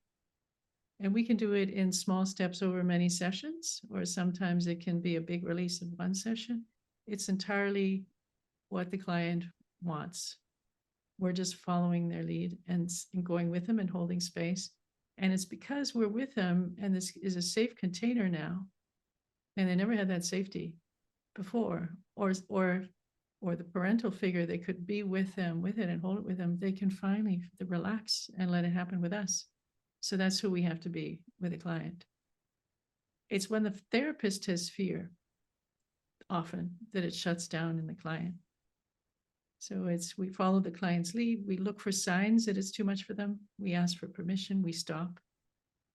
And we can do it in small steps over many sessions, or sometimes it can be a big release in one session. It's entirely what the client wants. We're just following their lead and going with them and holding space. And it's because we're with them and this is a safe container now. And they never had that safety before, or the parental figure that could be with them, with it and hold it with them. They can finally relax and let it happen with us. So that's who we have to be with a client. It's when the therapist has fear, often, that it shuts down in the client. So we follow the client's lead. We look for signs that it's too much for them. We ask for permission. We stop.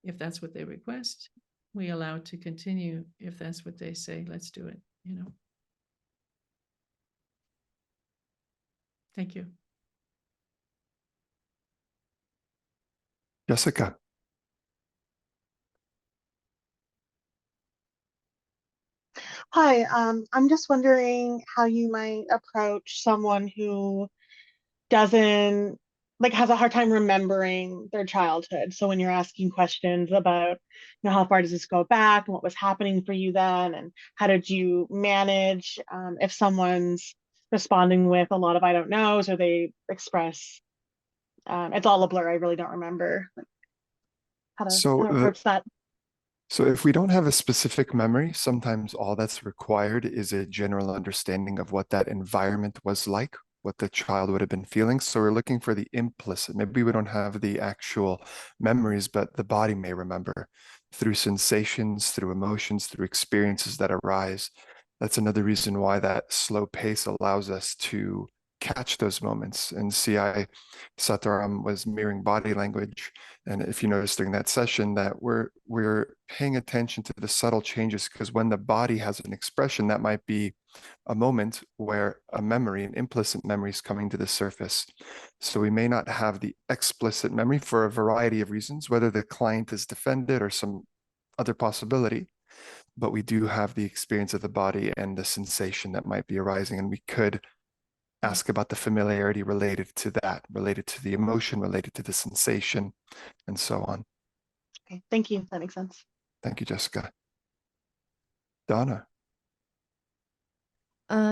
If that's what they request, we allow it to continue. If that's what they say, let's do it, Thank you. Jessica. Hi, I'm just wondering how you might approach someone who doesn't has a hard time remembering their childhood. So when you're asking questions about, how far does this go back and what was happening for you then, and how did you manage if someone's responding with a lot of I don't knows, or they express it's all a blur. I really don't remember how to approach that. So if we don't have a specific memory, sometimes all that's required is a general understanding of what that environment was like, what the child would have been feeling. So we're looking for the implicit. Maybe we don't have the actual memories, but the body may remember. through sensations, through emotions, through experiences that arise. That's another reason why that slow pace allows us to catch those moments. And CI Sataram was mirroring body language. And if you notice during that session that we're paying attention to the subtle changes, because when the body has an expression, that might be a moment where a memory, an implicit memory, is coming to the surface. So we may not have the explicit memory for a variety of reasons, whether the client is defended or some other possibility, but we do have the experience of the body and the sensation that might be arising. And we could ask about the familiarity related to that, related to the emotion, related to the sensation, and so on. Okay, thank you. That makes sense. Thank you, Jessica. Donna.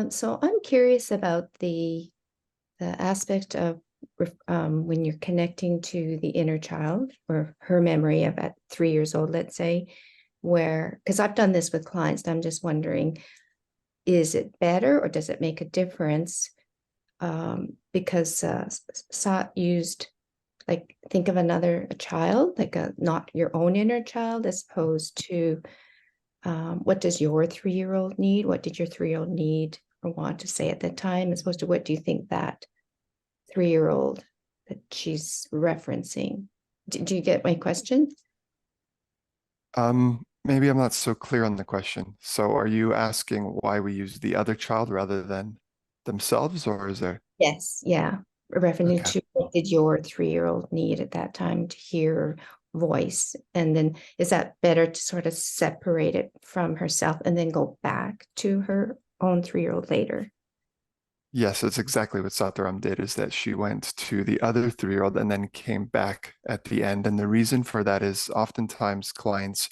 So I'm curious about the aspect of when you're connecting to the inner child or her memory of at 3 years old, let's say, where, because I've done this with clients, I'm just wondering, is it better or does it make a difference? Because Sat used, like, think of a child, like not your own inner child, as opposed to what does your 3-year-old need? What did your 3-year-old need or want to say at that time, as opposed to what do you think that 3-year-old that she's referencing? Do you get my question? Maybe I'm not so clear on the question. So are you asking why we use the other child rather than themselves, or is there? Yes, yeah. Referring Okay. to what did your 3-year-old need at that time to hear voice? And then is that better to sort of separate it from herself and then go back to her own 3-year-old later? Yes, it's exactly what Sataram did, is that she went to the other 3-year-old and then came back at the end. And the reason for that is oftentimes clients,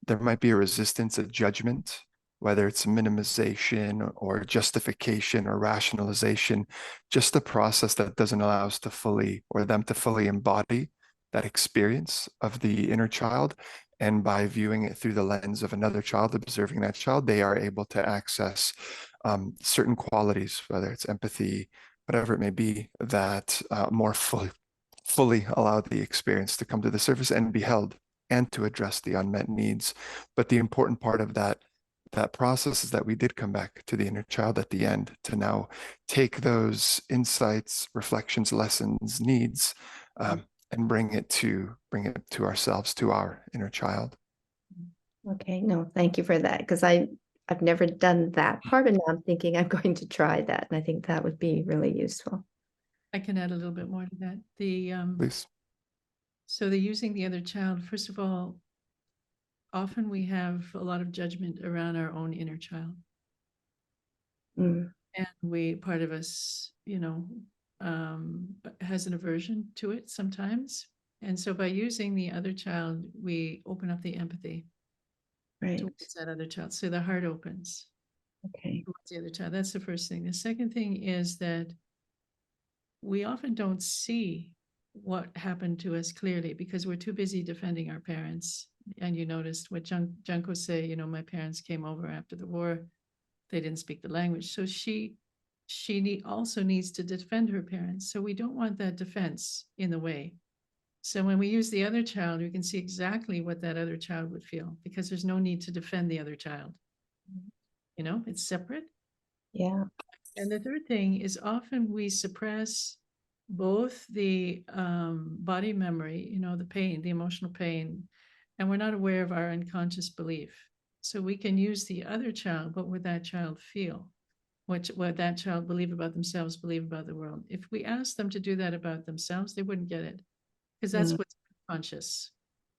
there might be a resistance, a judgment, whether it's minimization or justification or rationalization, just a process that doesn't allow us to fully, or them to fully embody that experience of the inner child. And by viewing it through the lens of another child, observing that child, they are able to access certain qualities, whether it's empathy, whatever it may be, that more fully allow the experience to come to the surface and be held, and to address the unmet needs. But the important part of that process is that we did come back to the inner child at the end to now take those insights, reflections, lessons, needs, and bring it to ourselves, to our inner child. Okay, no, thank you for that, because I've never done that part, and now I'm thinking I'm going to try that, and I think that would be really useful. I can add a little bit more to that. Please. So the using the other child, first of all, often we have a lot of judgment around our own inner child. Mm. And part of us, has an aversion to it sometimes. And so by using the other child, we open up the empathy Right. towards that other child. So the heart opens Okay. towards the other child. That's the first thing. The second thing is that we often don't see what happened to us clearly because we're too busy defending our parents. And you noticed what Junko say, my parents came over after the war. They didn't speak the language. So she also needs to defend her parents. So we don't want that defense in the way. So when we use the other child, we can see exactly what that other child would feel because there's no need to defend the other child. It's separate. Yeah. And the third thing is often we suppress both the body memory, the pain, the emotional pain, and we're not aware of our unconscious belief. So we can use the other child. What would that child feel? What that child believe about themselves, believe about the world? If we ask them to do that about themselves, they wouldn't get it because that's what's conscious.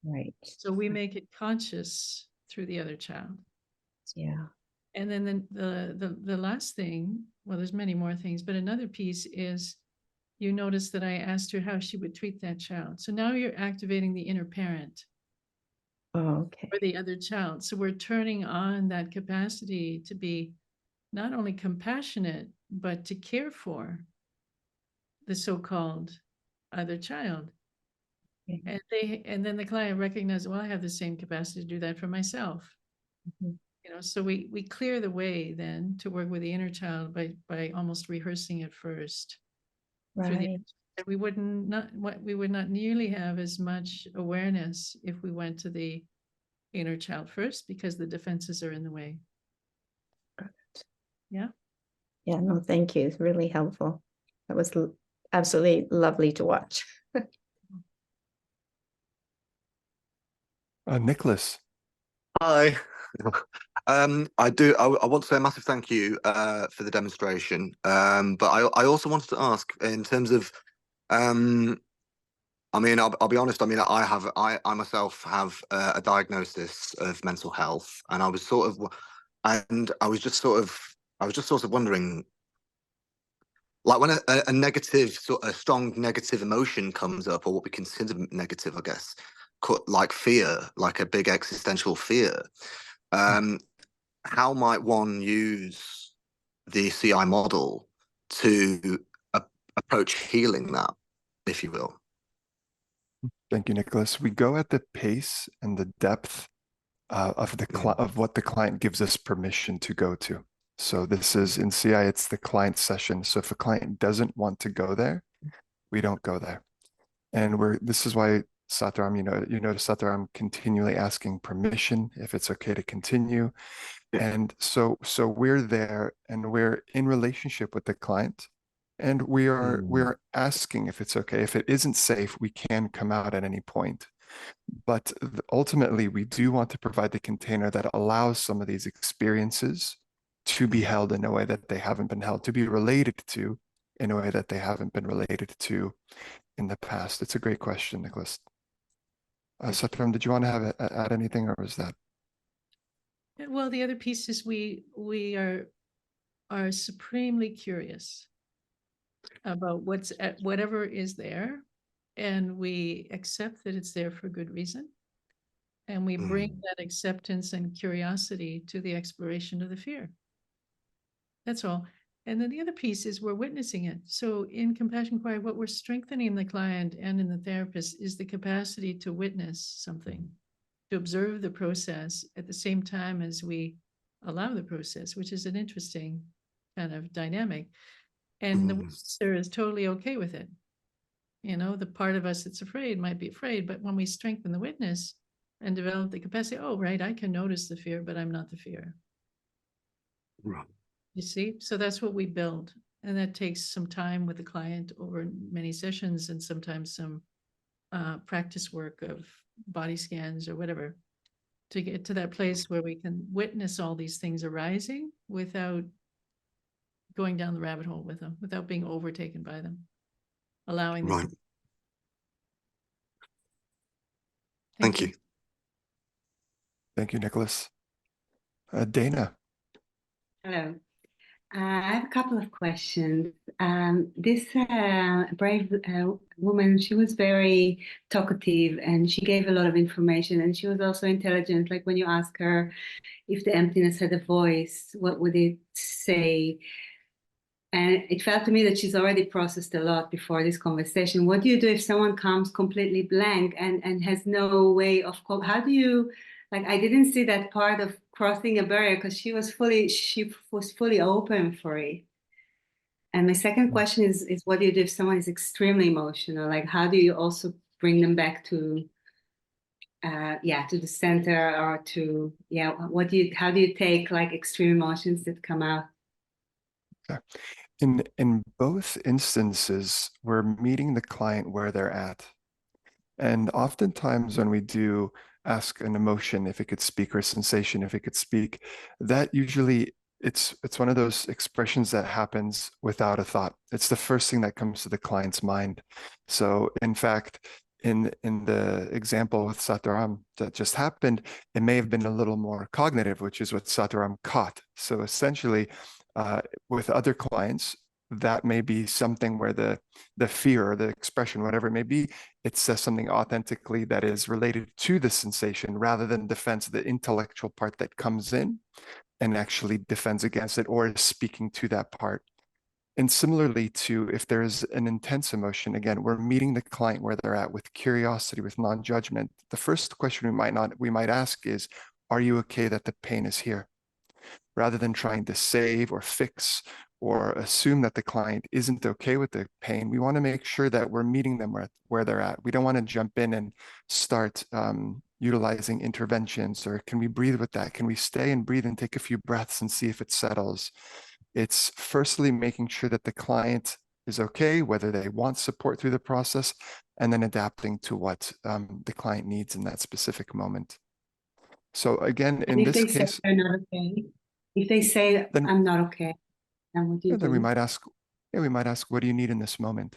Right. So we make it conscious through the other child. Yeah. And then the last thing, well, there's many more things, but another piece is you notice that I asked her how she would treat that child. So now you're activating the inner parent. Oh, okay. Or the other child. So we're turning on that capacity to be not only compassionate, but to care for the so-called other child. Okay. And then the client recognizes, well, I have the same capacity to do that for myself. Mhm. So we clear the way then to work with the inner child by almost rehearsing it first. Right. We would not nearly have as much awareness if we went to the inner child first because the defenses are in the way. Yeah. Yeah, no, thank you. It's really helpful. That was absolutely lovely to watch. Nicholas. Hi. I want to say a massive thank you for the demonstration. But I also wanted to ask in terms of I mean, I'll be honest. I mean, I myself have a diagnosis of mental health, and I was just sort of wondering, like when a negative, a strong negative emotion comes up, or what we consider negative, I guess, like fear, like a big existential fear. How might one use the CI model to approach healing that, if you will? Thank you, Nicholas. We go at the pace and the depth of what the client gives us permission to go to. So this is in CI, it's the client session. So if a client doesn't want to go there, we don't go there. And this is why Sataram, you notice Sataram continually asking permission if it's okay to continue. And so we're there and we're in relationship with the client. And we're asking if it's okay. If it isn't safe, we can come out at any point. But ultimately, we do want to provide the container that allows some of these experiences to be held in a way that they haven't been held, to be related to in a way that they haven't been related to in the past. It's a great question, Nicholas. Satram, did you want to add anything, or was that? Well, the other piece is we are supremely curious about whatever is there, and we accept that it's there for good reason. And we bring that acceptance and curiosity to the exploration of the fear. That's all. And then the other piece is we're witnessing it. So in compassion inquiry, what we're strengthening in the client and in the therapist is the capacity to witness something, to observe the process at the same time as we allow the process, which is an interesting kind of dynamic. And the witnesser is totally okay with it. You know, the part of us that's afraid might be afraid, but when we strengthen the witness and develop the capacity, oh, right, I can notice the fear, but I'm not the fear. Right. You see? So that's what we build. And that takes some time with the client over many sessions and sometimes some practice work of body scans or whatever to get to that place where we can witness all these things arising without going down the rabbit hole with them, without being overtaken by them, allowing them. Right. Thank you. Thank you, Nicholas. Dana. Hello. I have a couple of questions. This brave woman, she was very talkative and she gave a lot of information, and she was also intelligent. Like when you ask her if the emptiness had a voice, what would it say? And it felt to me that she's already processed a lot before this conversation. What do you do if someone comes completely blank and has no way of, how do you, like, I didn't see that part of crossing a barrier because she was fully open for it. And my second question is what do you do if someone is extremely emotional? Like, how do you also bring them back to, to the center, or to, how do you take like extreme emotions that come out? Okay. In both instances, we're meeting the client where they're at. And oftentimes when we do ask an emotion if it could speak, or a sensation if it could speak, that usually it's one of those expressions that happens without a thought. It's the first thing that comes to the client's mind. So in fact, in the example with Sataram that just happened, it may have been a little more cognitive, which is what Sataram caught. So essentially, with other clients, that may be something where the fear or the expression, whatever it may be, it says something authentically that is related to the sensation rather than defense, the intellectual part that comes in and actually defends against it or is speaking to that part. And similarly to if there's an intense emotion, again, we're meeting the client where they're at with curiosity, with non-judgment. The first question we might ask is, are you okay that the pain is here? Rather than trying to save or fix or assume that the client isn't okay with the pain, we want to make sure that we're meeting them where they're at. We don't want to jump in and start, utilizing interventions, or can we breathe with that? Can we stay and breathe and take a few breaths and see if it settles? It's firstly making sure that the client is okay, whether they want support through the process, and then adapting to what the client needs in that specific moment. So again, And in if this they say case, they're not okay, if they say then, I'm not okay, then what do you then we do? might ask, what do you need in this moment?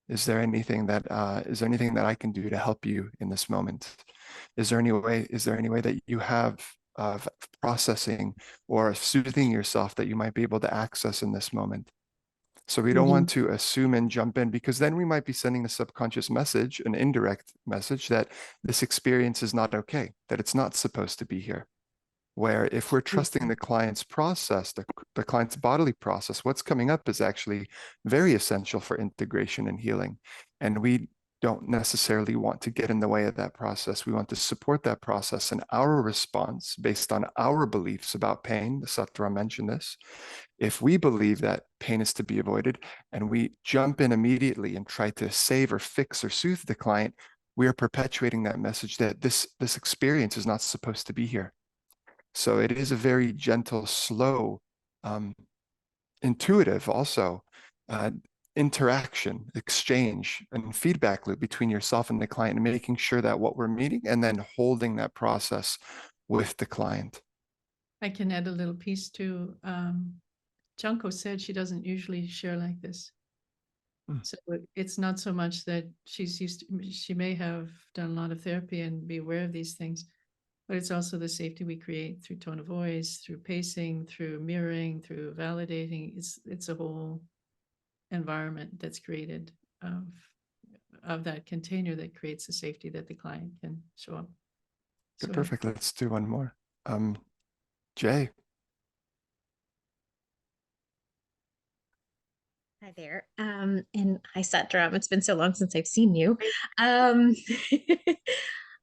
Is there anything that I can do to help you in this moment? Is there any way that you have of processing or soothing yourself that you might be able to access in this moment? So we don't want to assume and jump in, because then we might be sending a subconscious message, an indirect message, that this experience is not okay, that it's not supposed to be here. Where if we're trusting the client's process, the client's bodily process, what's coming up is actually very essential for integration and healing. And we don't necessarily want to get in the way of that process. We want to support that process, and our response based on our beliefs about pain. Satra mentioned this. If we believe that pain is to be avoided and we jump in immediately and try to save or fix or soothe the client, we are perpetuating that message that this experience is not supposed to be here. So it is a very gentle, slow, intuitive also interaction, exchange, and feedback loop between yourself and the client, and making sure that what we're meeting and then holding that process with the client. I can add a little piece to Junko said she doesn't usually share like this. So it's not so much that she's used to, she may have done a lot of therapy and be aware of these things, but it's also the safety we create through tone of voice, through pacing, through mirroring, through validating. It's a whole environment that's created of that container that creates the safety that the client can show up. Good, So, perfect. Let's do one more. Jay. Hi there. And hi, Dharam. It's been so long since I've seen you. Um,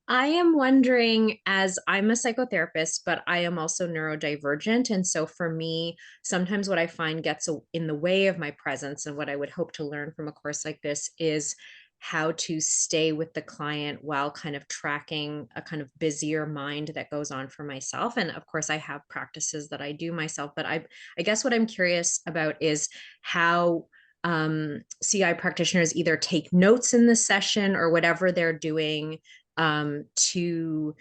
I am wondering, as I'm a psychotherapist, but I am also neurodivergent. And so for me, sometimes what I find gets in the way of my presence, and what I would hope to learn from a course like this is how to stay with the client while kind of tracking a kind of busier mind that goes on for myself. And of course, I have practices that I do myself, but I guess what I'm curious about is how CI practitioners either take notes in the session or whatever they're doing to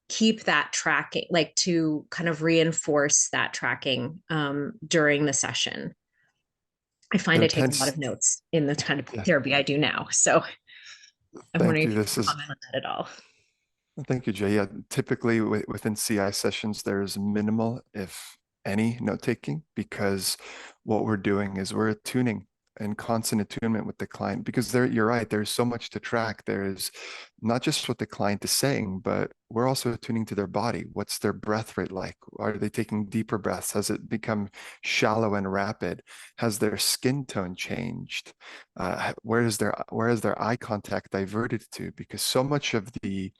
keep that tracking, like to kind of reinforce that tracking during the session. I find There I take a lot tends, of notes in the kind of yeah, therapy I do now. So I'm thank wondering you. if you This can is, comment on that at all. thank you, Jay. Yeah, typically within CI sessions, there's minimal, if any, note taking, because what we're doing is we're attuning and constant attunement with the client, because you're right, there's so much to track. There's not just what the client is saying, but we're also attuning to their body. What's their breath rate like? Are they taking deeper breaths? Has it become shallow and rapid? Has their skin tone changed? Where is their eye contact diverted to? Because so much of the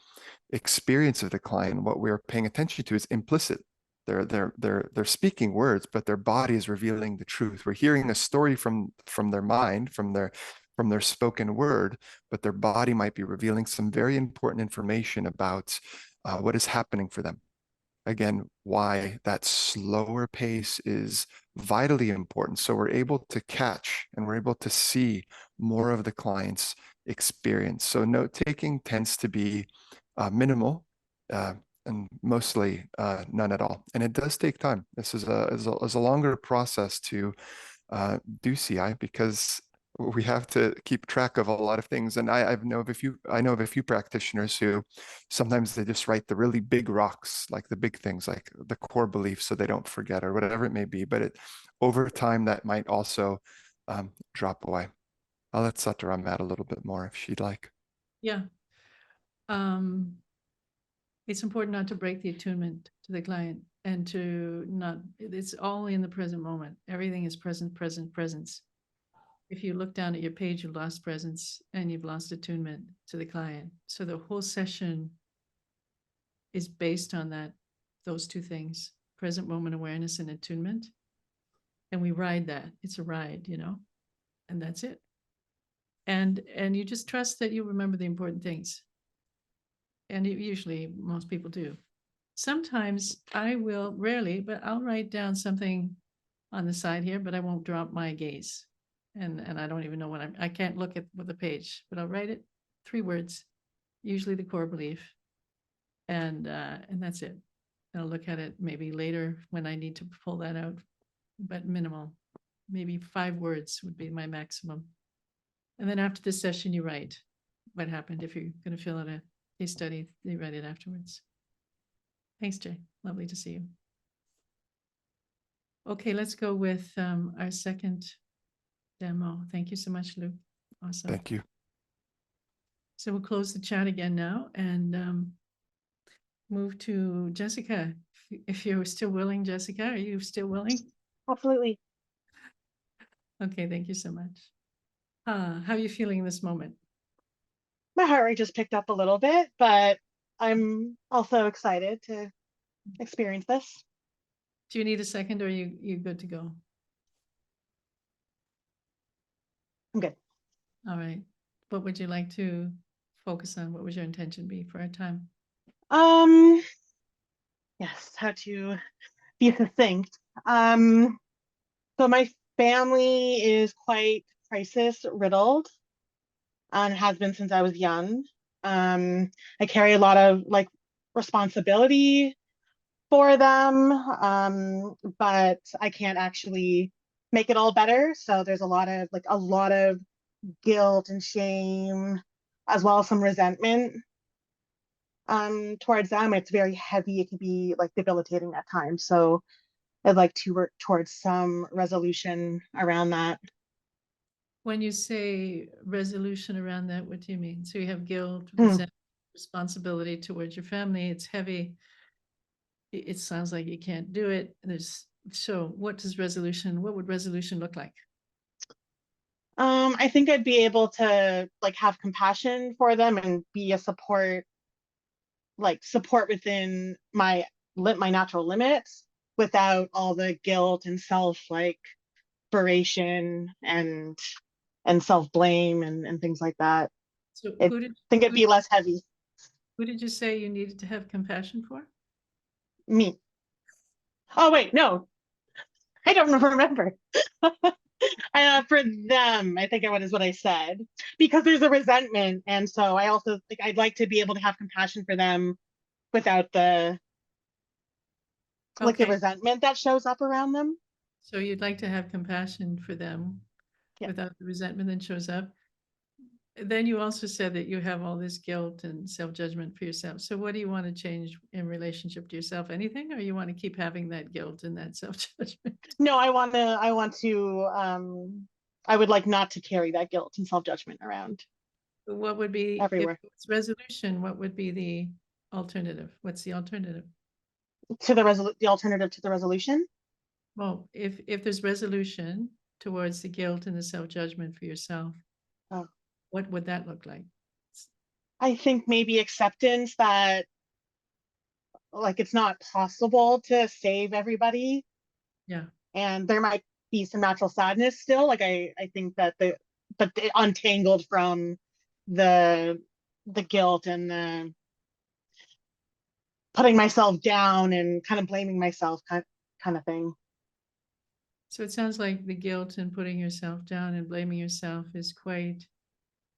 experience of the client, what we're paying attention to, is implicit. They're speaking words, but their body is revealing the truth. We're hearing a story from their mind, from their spoken word, but their body might be revealing some very important information about what is happening for them. Again, why that slower pace is vitally important. So we're able to catch and we're able to see more of the client's experience. So note taking tends to be minimal and mostly none at all. And it does take time. This is a longer process to do CI, because we have to keep track of a lot of things. And I know of a few practitioners who sometimes they just write the really big rocks, like the big things, like the core beliefs, so they don't forget or whatever it may be. But over time, that might also drop away. I'll let Sataram add a little bit more if she'd like. yeah. It's important not to break the attunement to the client, and to not, it's all in the present moment. Everything is present, presence. If you look down at your page, you've lost presence and you've lost attunement to the client. So the whole session is based on those two things, present moment awareness and attunement. And we ride that. It's a ride, and that's it. And you just trust that you remember the important things. and usually most people do. Sometimes I will, rarely, but I'll write down something on the side here, but I won't drop my gaze. And I don't even know what I can't look at with the page, but I'll write it, 3 words, usually the core belief. And that's it. And I'll look at it maybe later when I need to pull that out, but minimal. Maybe 5 words would be my maximum. And then after the session, you write what happened. If you're going to fill out a case study, you write it afterwards. Thanks, Jay. Lovely to see you. Okay, let's go with our second demo. Thank you so much, Luke. Awesome. Thank you. So we'll close the chat again now and move to Jessica. If you're still willing, Jessica, are you still willing? Absolutely. Okay, thank you so much. How are you feeling in this moment? My heart rate just picked up a little bit, but I'm also excited to experience this. Do you need a second or are you good to go? I'm good. All right. What would you like to focus on? What would your intention be for our time? Yes, how to be succinct. So my family is quite crisis riddled and has been since I was young. I carry a lot of like responsibility for them, but I can't actually make it all better. So there's a lot of guilt and shame, as well as some resentment towards them. It's very heavy. It can be like debilitating at times. So I'd like to work towards some resolution around that. When you say resolution around that, what do you mean? So you have guilt, resentment, responsibility towards your family. It's heavy. It sounds like you can't do it. So what would resolution look like? I think I'd be able to like have compassion for them and be a support within my natural limits without all the guilt and self like beration and self blame and things like that. So I think it'd be less heavy. who did you say you needed to have compassion for? Me. Oh wait, no, I don't remember. For them, I think is what I said, because there's a resentment, and so I also think I'd like to be able to have compassion for them without the the resentment that shows up around them. So you'd like to have compassion for them without the resentment that shows up. Then you also said that you have all this guilt and self-judgment for yourself. So what do you want to change in relationship to yourself? Anything, or you want to keep having that guilt and that self-judgment? No, I want to, I would like not to carry that guilt and self-judgment around. What would be, everywhere? If it's resolution, what would be the alternative? What's the alternative? To the alternative to the resolution? Well, if there's resolution towards the guilt and the self-judgment for yourself, what would that look like? I think maybe acceptance that like it's not possible to save everybody. Yeah. And there might be some natural sadness still. Like I think that untangled from the guilt and the putting myself down and kind of blaming myself kind of thing. So it sounds like the guilt and putting yourself down and blaming yourself is quite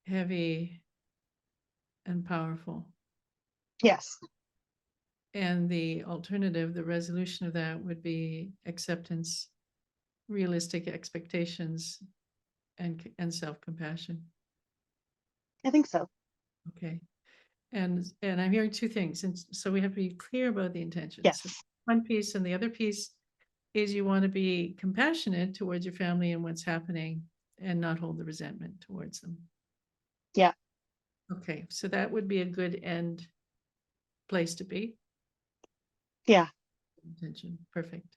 heavy and powerful. Yes. And the alternative, the resolution of that would be acceptance, realistic expectations, and self-compassion. I think so. Okay. And I'm hearing 2 things. And so we have to be clear about the intentions. Yes. So one piece, and the other piece is you want to be compassionate towards your family and what's happening and not hold the resentment towards them. Yeah. Okay. So that would be a good end place to be. Yeah. Intention. Perfect.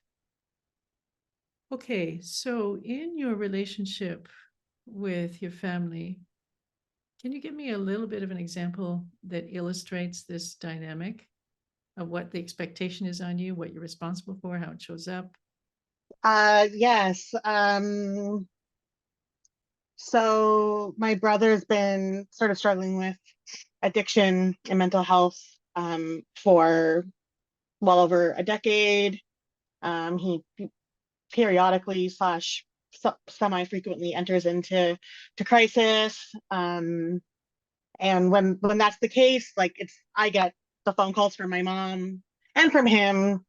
Okay. So in your relationship with your family, can you give me a little bit of an example that illustrates this dynamic of what the expectation is on you, what you're responsible for, how it shows up? Yes. So my brother's been sort of struggling with addiction and mental health for well over a decade. He periodically slash semi-frequently enters into crisis. And when that's the case, like I get the phone calls from my mom and from him.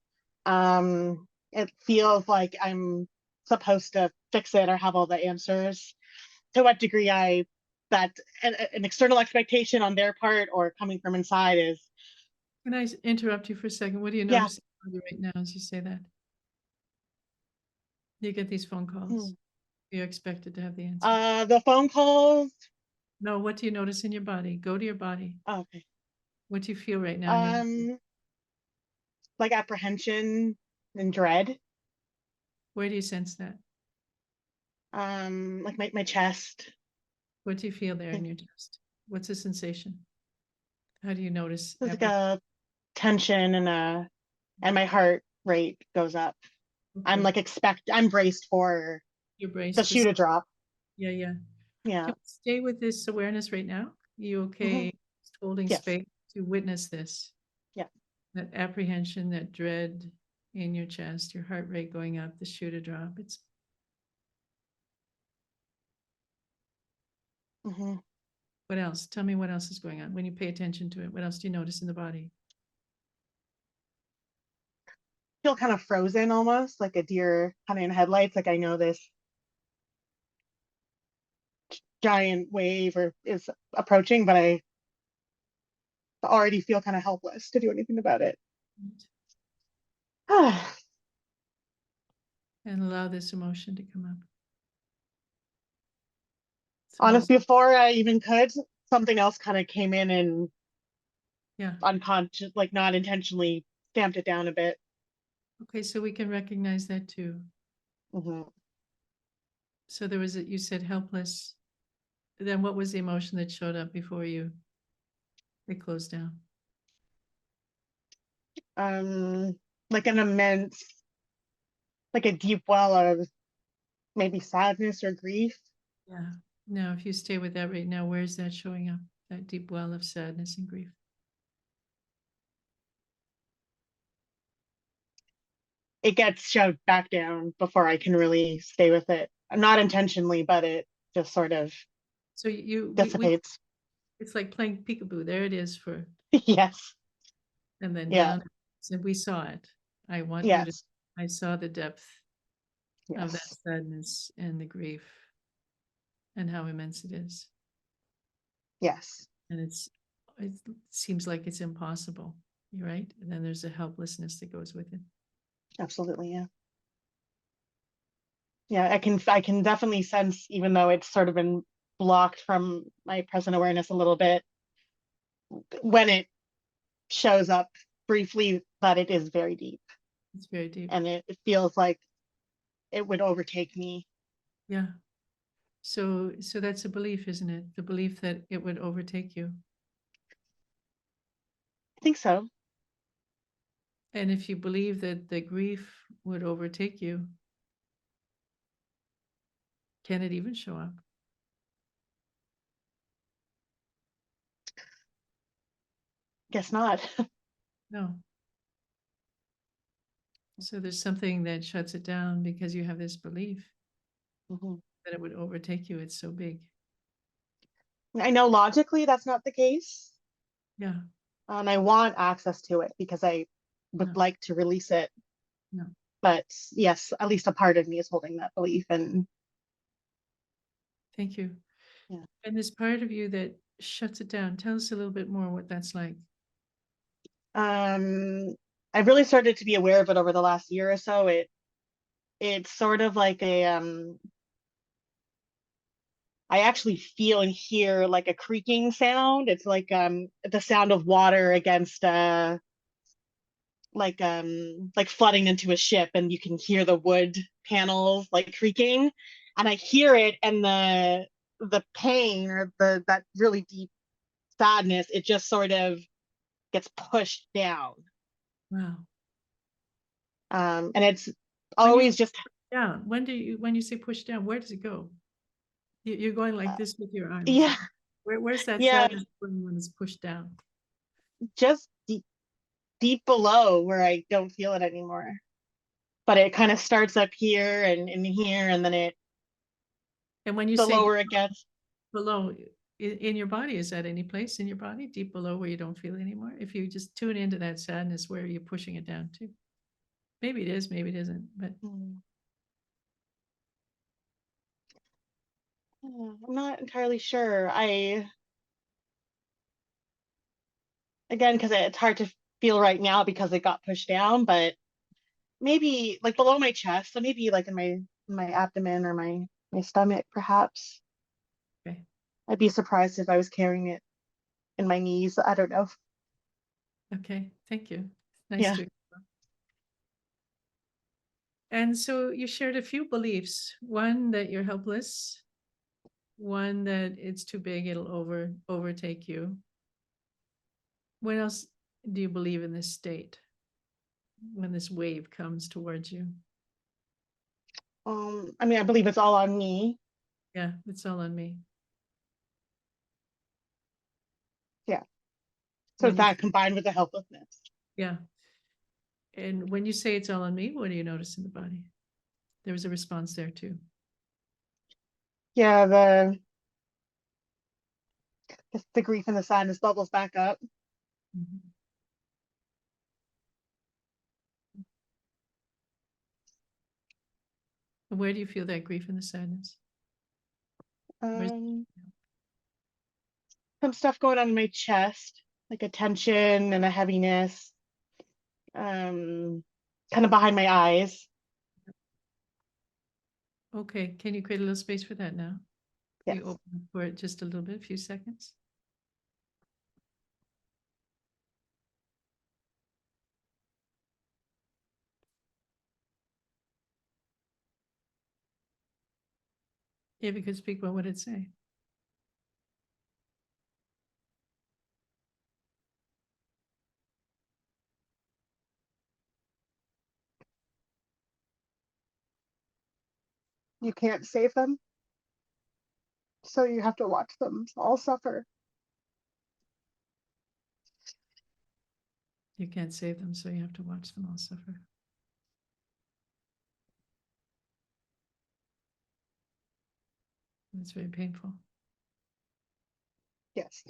It feels like I'm supposed to fix it or have all the answers. To what degree that an external expectation on their part or coming from inside is. Can I interrupt you for a second? What do you Yeah. notice right now as you say that? You get these phone calls. You're expected to have the answer. The phone calls. No, what do you notice in your body? Go to your body. Oh, okay. What do you feel right now? In your body? Like apprehension and dread. Where do you sense that? Like my chest. What do you feel there in your chest? What's the sensation? How do you notice? There's like a tension and my heart rate goes up. Okay. I'm like I'm braced for You're braced the shoe to drop. Yeah. Yeah. Can we stay with this awareness right now? You okay? Just holding Yes. space to witness this. Yeah. That apprehension, that dread in your chest, your heart rate going up, the shoe to drop. It's What else? Tell me what else is going on when you pay attention to it. What else do you notice in the body? Feel kind of frozen almost, like a deer kind of in headlights. Like I know this giant wave is approaching, but I already feel kind of helpless to do anything about it. And allow this emotion to come up. Honestly, before I even could, something else kind of came in and unconscious, like not intentionally stamped it down a bit. Okay, so we can recognize that too. So there was you said helpless. Then what was the emotion that showed up before it closed down? Like an immense, like a deep well of maybe sadness or grief. Yeah. Now, if you stay with that right now, where's that showing up? That deep well of sadness and grief. It gets shoved back down before I can really stay with it. Not intentionally, but it just sort of dissipates. It's like playing peekaboo. There it is for yes. And then down. So we saw it. I want you to. I saw the depth of that sadness and the grief and how immense it is. Yes. And it seems like it's impossible. You're right. And then there's a helplessness that goes with it. Absolutely. Yeah. Yeah. I can definitely sense, even though it's sort of been blocked from my present awareness a little bit, when it shows up briefly, that it is very deep. It's very deep. And it feels like it would overtake me. Yeah. So that's a belief, isn't it? The belief that it would overtake you. I think so. And if you believe that the grief would overtake you, can it even show up? Guess not. No. So there's something that shuts it down because you have this belief that it would overtake you. It's so big. I know logically that's not the case. Yeah. And I want access to it because I would like to release it. No. But yes, at least a part of me is holding that belief. And thank you. Yeah. And this part of you that shuts it down, tell us a little bit more what that's like. I've really started to be aware of it over the last year or so. It's sort of like I actually feel and hear like a creaking sound. It's like the sound of water against like flooding into a ship, and you can hear the wood panels like creaking, and I hear it, and the pain or that really deep sadness, it just sort of gets pushed down. Wow. And it's always just down. When you say push down, where does it go? You're going like this with your arms. Yeah. Where's that Yeah, sadness when it's pushed down? just deep below where I don't feel it anymore. But it kind of starts up here and in here, and then And when you the say lower it gets. below, in your body, is that any place in your body deep below where you don't feel it anymore? If you just tune into that sadness, where you're pushing it down to? Maybe it is, maybe it isn't, but I'm not entirely sure. Again, because it's hard to feel right now because it got pushed down, but maybe like below my chest, so maybe like in my abdomen or my stomach, perhaps. okay. I'd be surprised if I was carrying it in my knees. I don't know. Okay, thank you. Nice Yeah. to explore. And so you shared a few beliefs. One, that you're helpless. One, that it's too big, it'll overtake you. What else do you believe in this state when this wave comes towards you? I mean, I believe it's all on me. Yeah, it's all on me. Yeah. So When it's you, that combined with the helplessness. yeah. And when you say it's all on me, what do you notice in the body? There was a response there too. Yeah, the grief and the sadness bubbles back up. Mhm. And where do you feel that grief and the sadness? Where's, Some stuff going on in my chest, like a tension and a heaviness. Kind of behind my eyes. okay, can you create a little space for that now? Yes. You open up for it just a little bit, a few seconds. If you could speak, what would it say? You can't save them, so you have to watch them all suffer. You can't save them, so you have to watch them all suffer. It's very painful. Yes.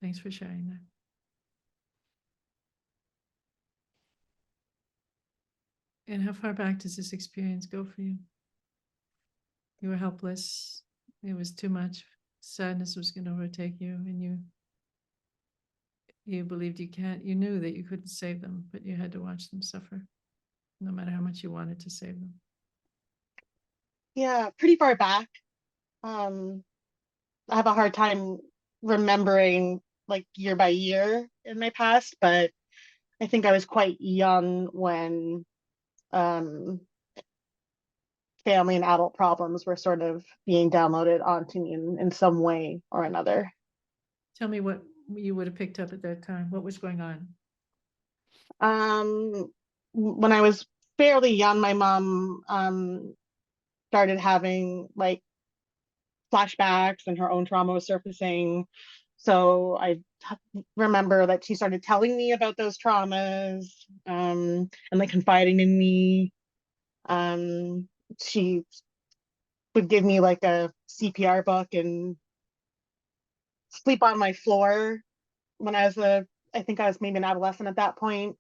Thanks for sharing that. And how far back does this experience go for you? You were helpless. It was too much. Sadness was going to overtake you, and you believed you knew that you couldn't save them, but you had to watch them suffer, no matter how much you wanted to save them. Yeah, pretty far back. I have a hard time remembering like year by year in my past, but I think I was quite young when um, family and adult problems were sort of being downloaded onto me in some way or another. Tell me what you would have picked up at that time. What was going on? When I was fairly young, my mom started having like flashbacks and her own trauma was surfacing. So I remember that she started telling me about those traumas and like confiding in me. She would give me like a CPR book and sleep on my floor when I think I was maybe an adolescent at that point.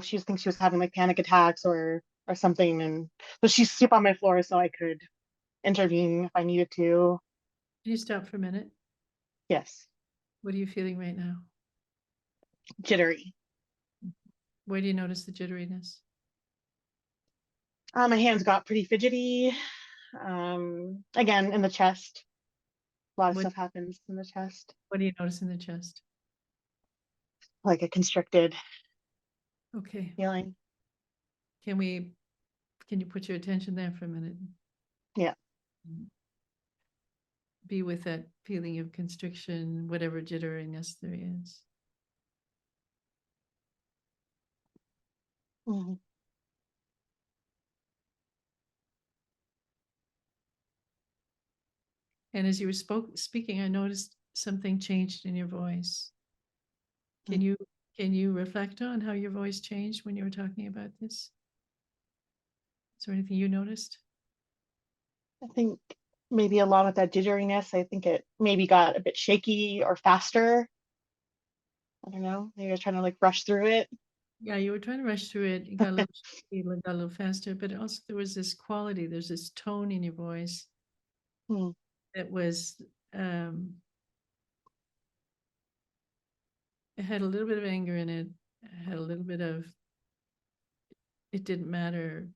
She was think she was having like panic attacks or something, and so she'd sleep on my floor so I could intervene if I needed to. Can you stop for a minute? Yes, What are you feeling right now? jittery. Where do you notice the jitteriness? My hands got pretty fidgety. Again, in the chest. A lot of What, stuff happens in the chest, what do you notice in the chest? like a constricted Okay. feeling. Can you put your attention there for a minute? Yeah. Be with that feeling of constriction, whatever jitteriness there is. Mhm. And as you were speaking, I noticed something changed in your voice. Can Mm. you reflect on how your voice changed when you were talking about this? Is there anything you noticed? I think maybe along with that jitteriness, I think it maybe got a bit shaky or faster. I don't know. Maybe I was trying to like rush through it. Yeah, you were trying to rush through it. You got a little shaky, got a little faster, but also there was this quality, there's this tone in your voice Hmm. that was it had a little bit of anger in it. It had a little bit of it didn't matter,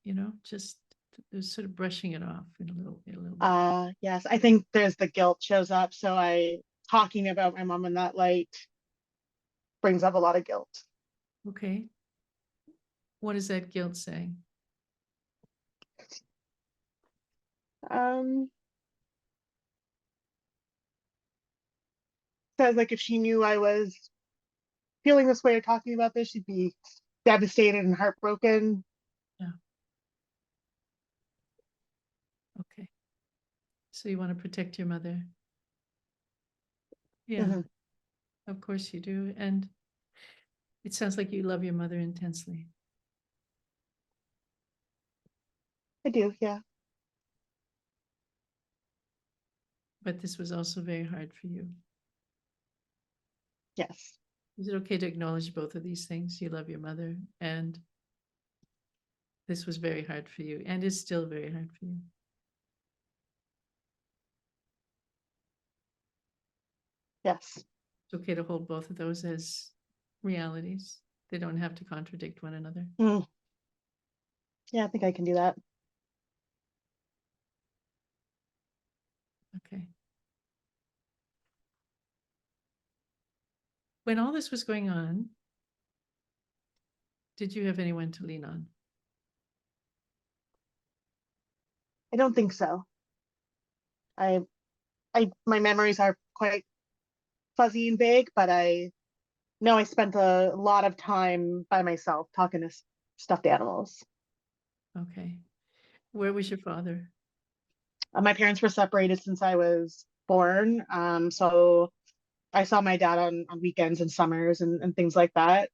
just it was sort of brushing it off in a little bit. Yes, I think there's the guilt shows up. So I talking about my mom in that light brings up a lot of guilt. Okay. What is that guilt saying? Um, says like if she knew I was feeling this way or talking about this, she'd be devastated and heartbroken. Yeah. Okay. So you want to protect your mother. Yeah, Mhm. of course you do. And it sounds like you love your mother intensely. I do, yeah. But this was also very hard for you. Yes. Is it okay to acknowledge both of these things? You love your mother, and this was very hard for you, and is still very hard for you. Yes. It's okay to hold both of those as realities. They don't have to contradict one another. Mm. Yeah, I think I can do that. Okay. When all this was going on, did you have anyone to lean on? I don't think so. I my memories are quite fuzzy and vague, but I know I spent a lot of time by myself talking to stuffed animals. Okay. Where was your father? My parents were separated since I was born. So I saw my dad on weekends and summers and things like that.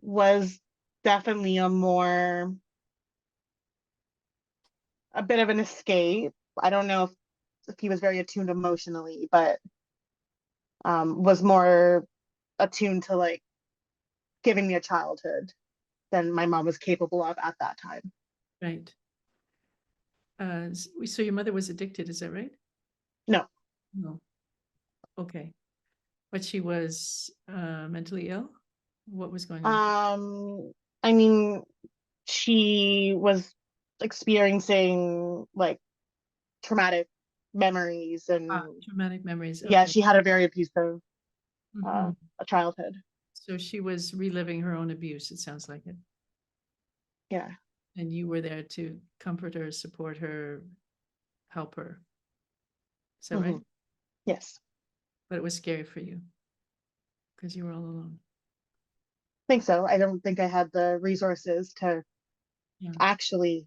Was definitely a bit of an escape. I don't know if he was very attuned emotionally, but was more attuned to like giving me a childhood than my mom was capable of at that time. Right. So your mother was addicted, is that right? No. No. Okay. But she was mentally ill? What was going on? I mean, she was experiencing like traumatic memories and Traumatic memories. yeah, Okay. she had a very abusive Mhm. a childhood. So she was reliving her own abuse, it sounds like it. Yeah. And you were there to comfort her, support her, help her. Is that right? Mhm. Yes. But it was scary for you because you were all alone. I think so. I don't think I had the resources to Yeah. actually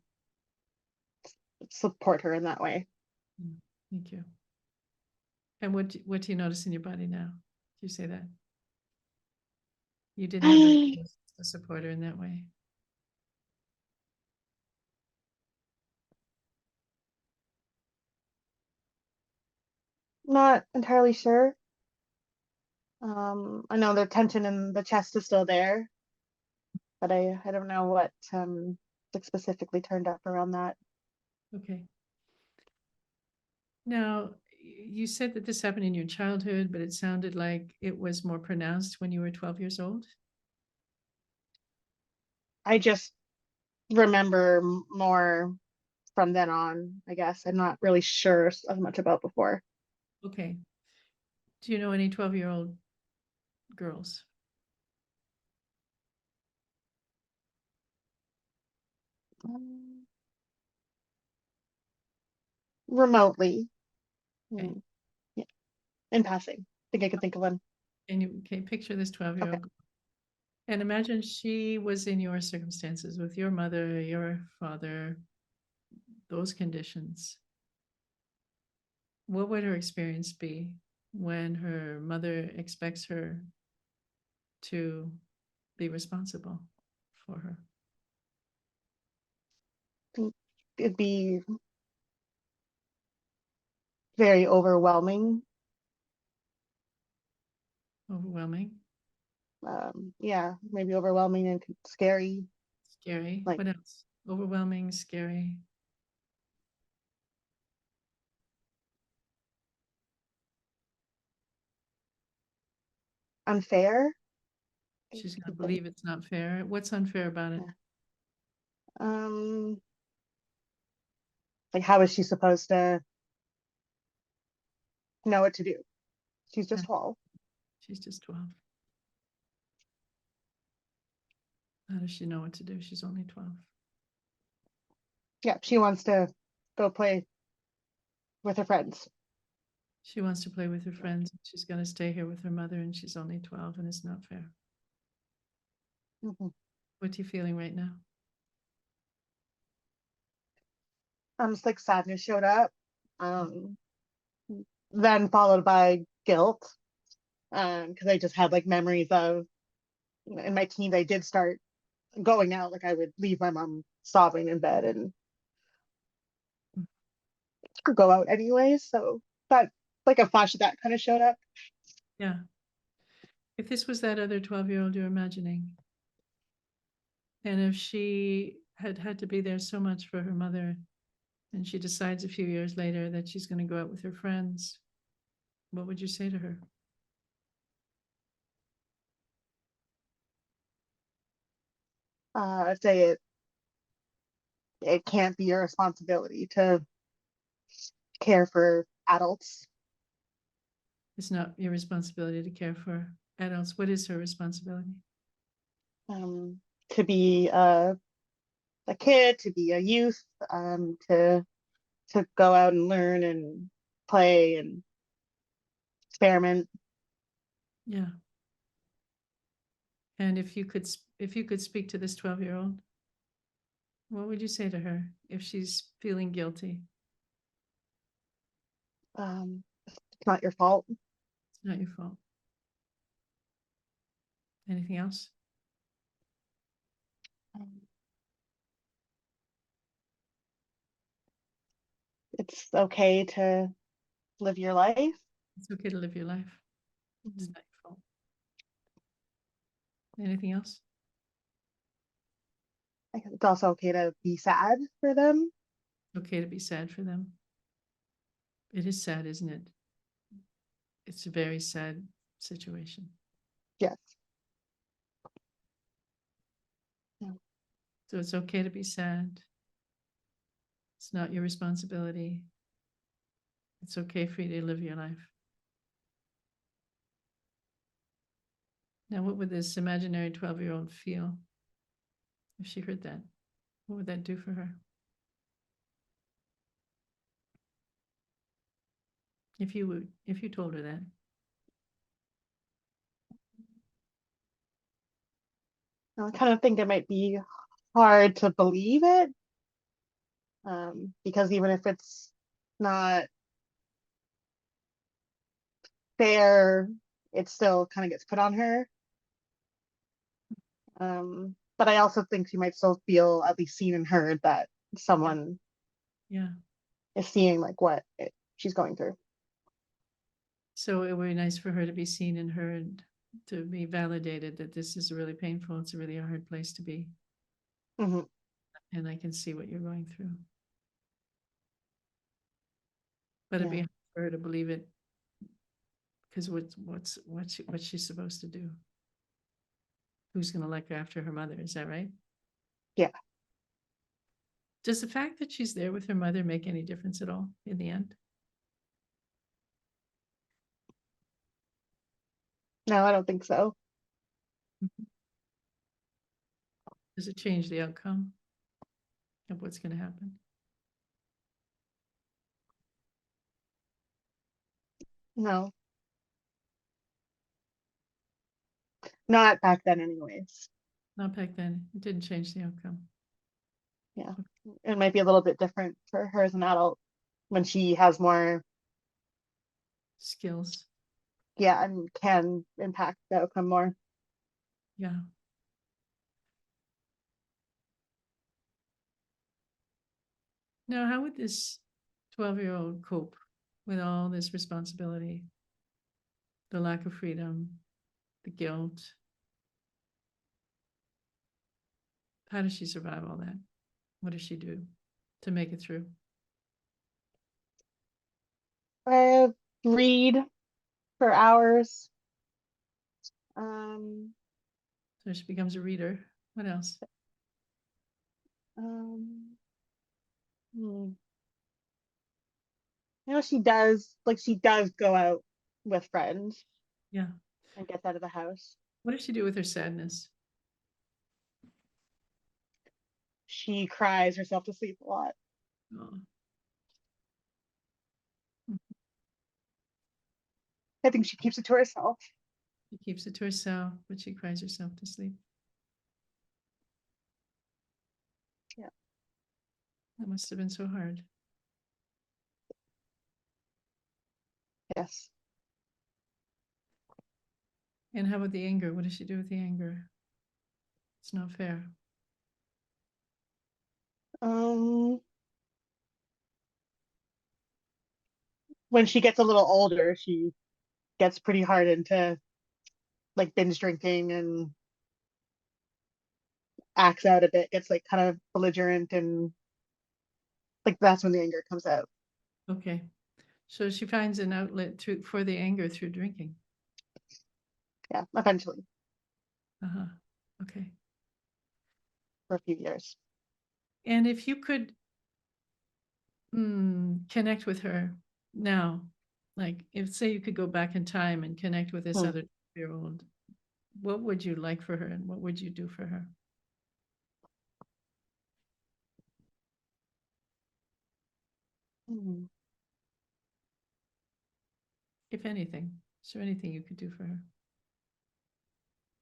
support her in that way. Thank you. And what do you notice in your body now? Do you say that? You didn't have the resources to support her in that way. Not entirely sure. I know the tension in the chest is still there, but I don't know what like specifically turned up around that. Okay. Now, you said that this happened in your childhood, but it sounded like it was more pronounced when you were 12 years old. I just remember more from then on, I guess. I'm not really sure as much about before. Okay. Do you know any 12-year-old girls? Remotely. Okay. Yeah. In passing. I think I could think of one. And you can picture this 12-year-old Okay. girl. And imagine she was in your circumstances with your mother, your father, those conditions. What would her experience be when her mother expects her to be responsible for her? It'd be very overwhelming. Overwhelming, Yeah, maybe overwhelming and scary. scary. Like- What else? Overwhelming, scary. Unfair. She's gonna believe it's not fair. What's unfair about it? Um, like how is she supposed to know what to do? She's just Yeah. 12. She's just 12. How does she know what to do? She's only 12. Yeah, she wants to go play with her friends. She wants to play with her friends. She's gonna stay here with her mother and she's only 12 and it's not fair. Mhm. What are you feeling right now? It's like sadness showed up. Then followed by guilt. Because I just had like memories of in my teens I did start going out. Like I would leave my mom sobbing in bed and go out anyways. So that like a flash of that kind of showed up. Yeah. If this was that other 12-year-old you're imagining, and if she had had to be there so much for her mother, and she decides a few years later that she's going to go out with her friends, what would you say to her? I'd say it can't be your responsibility to care for adults. It's not your responsibility to care for adults. What is her responsibility? To be a kid, to be a youth, to go out and learn and play and experiment. Yeah. And if you could speak to this 12-year-old, what would you say to her if she's feeling guilty? It's not your fault. It's not your fault. Anything else? It's okay to live your life. It's okay to live your life. It's not your fault. Anything else? I guess it's also okay to be sad for them. Okay to be sad for them. It is sad, isn't it? It's a very sad situation. Yes. So it's okay to be sad. It's not your responsibility. It's okay for you to live your life. Now, what would this imaginary 12-year-old feel if she heard that? What would that do for her? If you told her that? I kind of think it might be hard to believe it, because even if it's not fair, it still kind of gets put on her. But I also think she might still feel at least seen and heard, that someone Yeah. is seeing like what she's going through. So it would be nice for her to be seen and heard, to be validated that this is really painful. It's a really hard place to be. Mhm. And I can see what you're going through. But it'd be Yeah. hard for her to believe it, because what's she supposed to do? Who's going to look after her mother? Is that right? Yeah. Does the fact that she's there with her mother make any difference at all in the end? No, I don't think so. Does it change the outcome of what's going to happen? No. Not back then anyways. Not back then. It didn't change the outcome. Yeah. It might be a little bit different for her as an adult when she has more, Skills. yeah, and can impact the outcome more. Yeah. Now, how would this 12-year-old cope with all this responsibility, the lack of freedom, the guilt? How does she survive all that? What does she do to make it through? Read for hours. Um, So she becomes a reader. What else? um, hmm. You know, she does go out with friends Yeah. and gets out of the house. What does she do with her sadness? She cries herself to sleep a lot. Oh, I think she keeps it to herself. she keeps it to herself, but she cries herself to sleep. Yeah. That must have been so hard. Yes. And how about the anger? What does she do with the anger? It's not fair. When she gets a little older, she gets pretty hard into like binge drinking and acts out a bit, gets like kind of belligerent, and like that's when the anger comes out. Okay. So she finds an outlet for the anger through drinking. Yeah, eventually, Uh-huh. Okay. for a few years. And if you could connect with her now, like if say you could go back in time and connect with this Hmm. other year old, what would you like for her and what would you do for her? Hmm. If anything, is there anything you could do for her?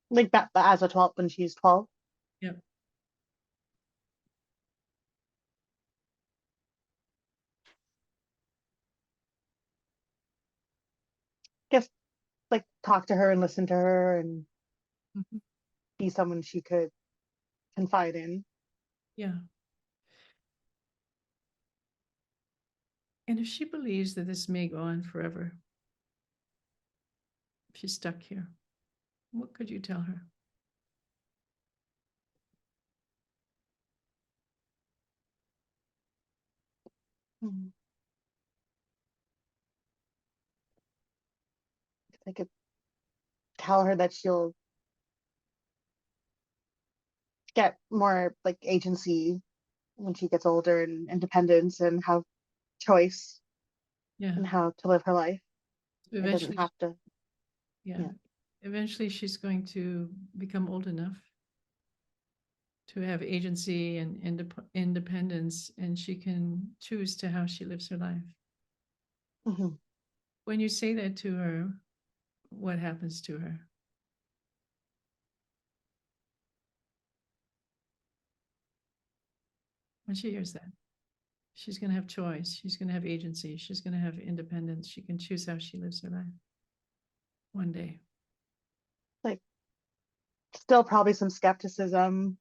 Like that as a 12 when she's 12. Yep. Just like talk to her and listen to her and Mhm. be someone she could confide in. Yeah. And if she believes that this may go on forever, if she's stuck here, what could you tell her? Hmm. I could tell her that she'll get more like agency when she gets older and independence and have choice Yeah. and how to live her life. It doesn't Eventually, have to. yeah. Yeah. Eventually she's going to become old enough to have agency and independence, and she can choose to how she lives her life. Hmm. When you say that to her, what happens to her? When she hears that, she's going to have choice. She's going to have agency. She's going to have independence. She can choose how she lives her life one day. Like still probably some skepticism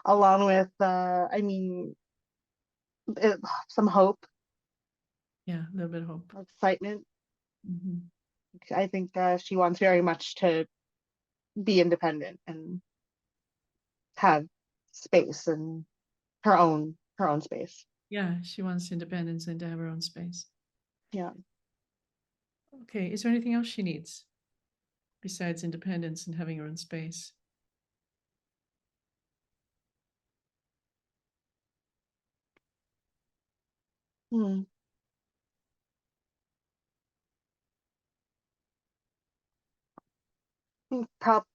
along with some hope, Yeah, a little bit of hope. excitement. Mhm. I think she wants very much to be independent and have space and her own space. Yeah, she wants independence and to have her own space. Yeah. Okay, is there anything else she needs besides independence and having her own space? Hmm.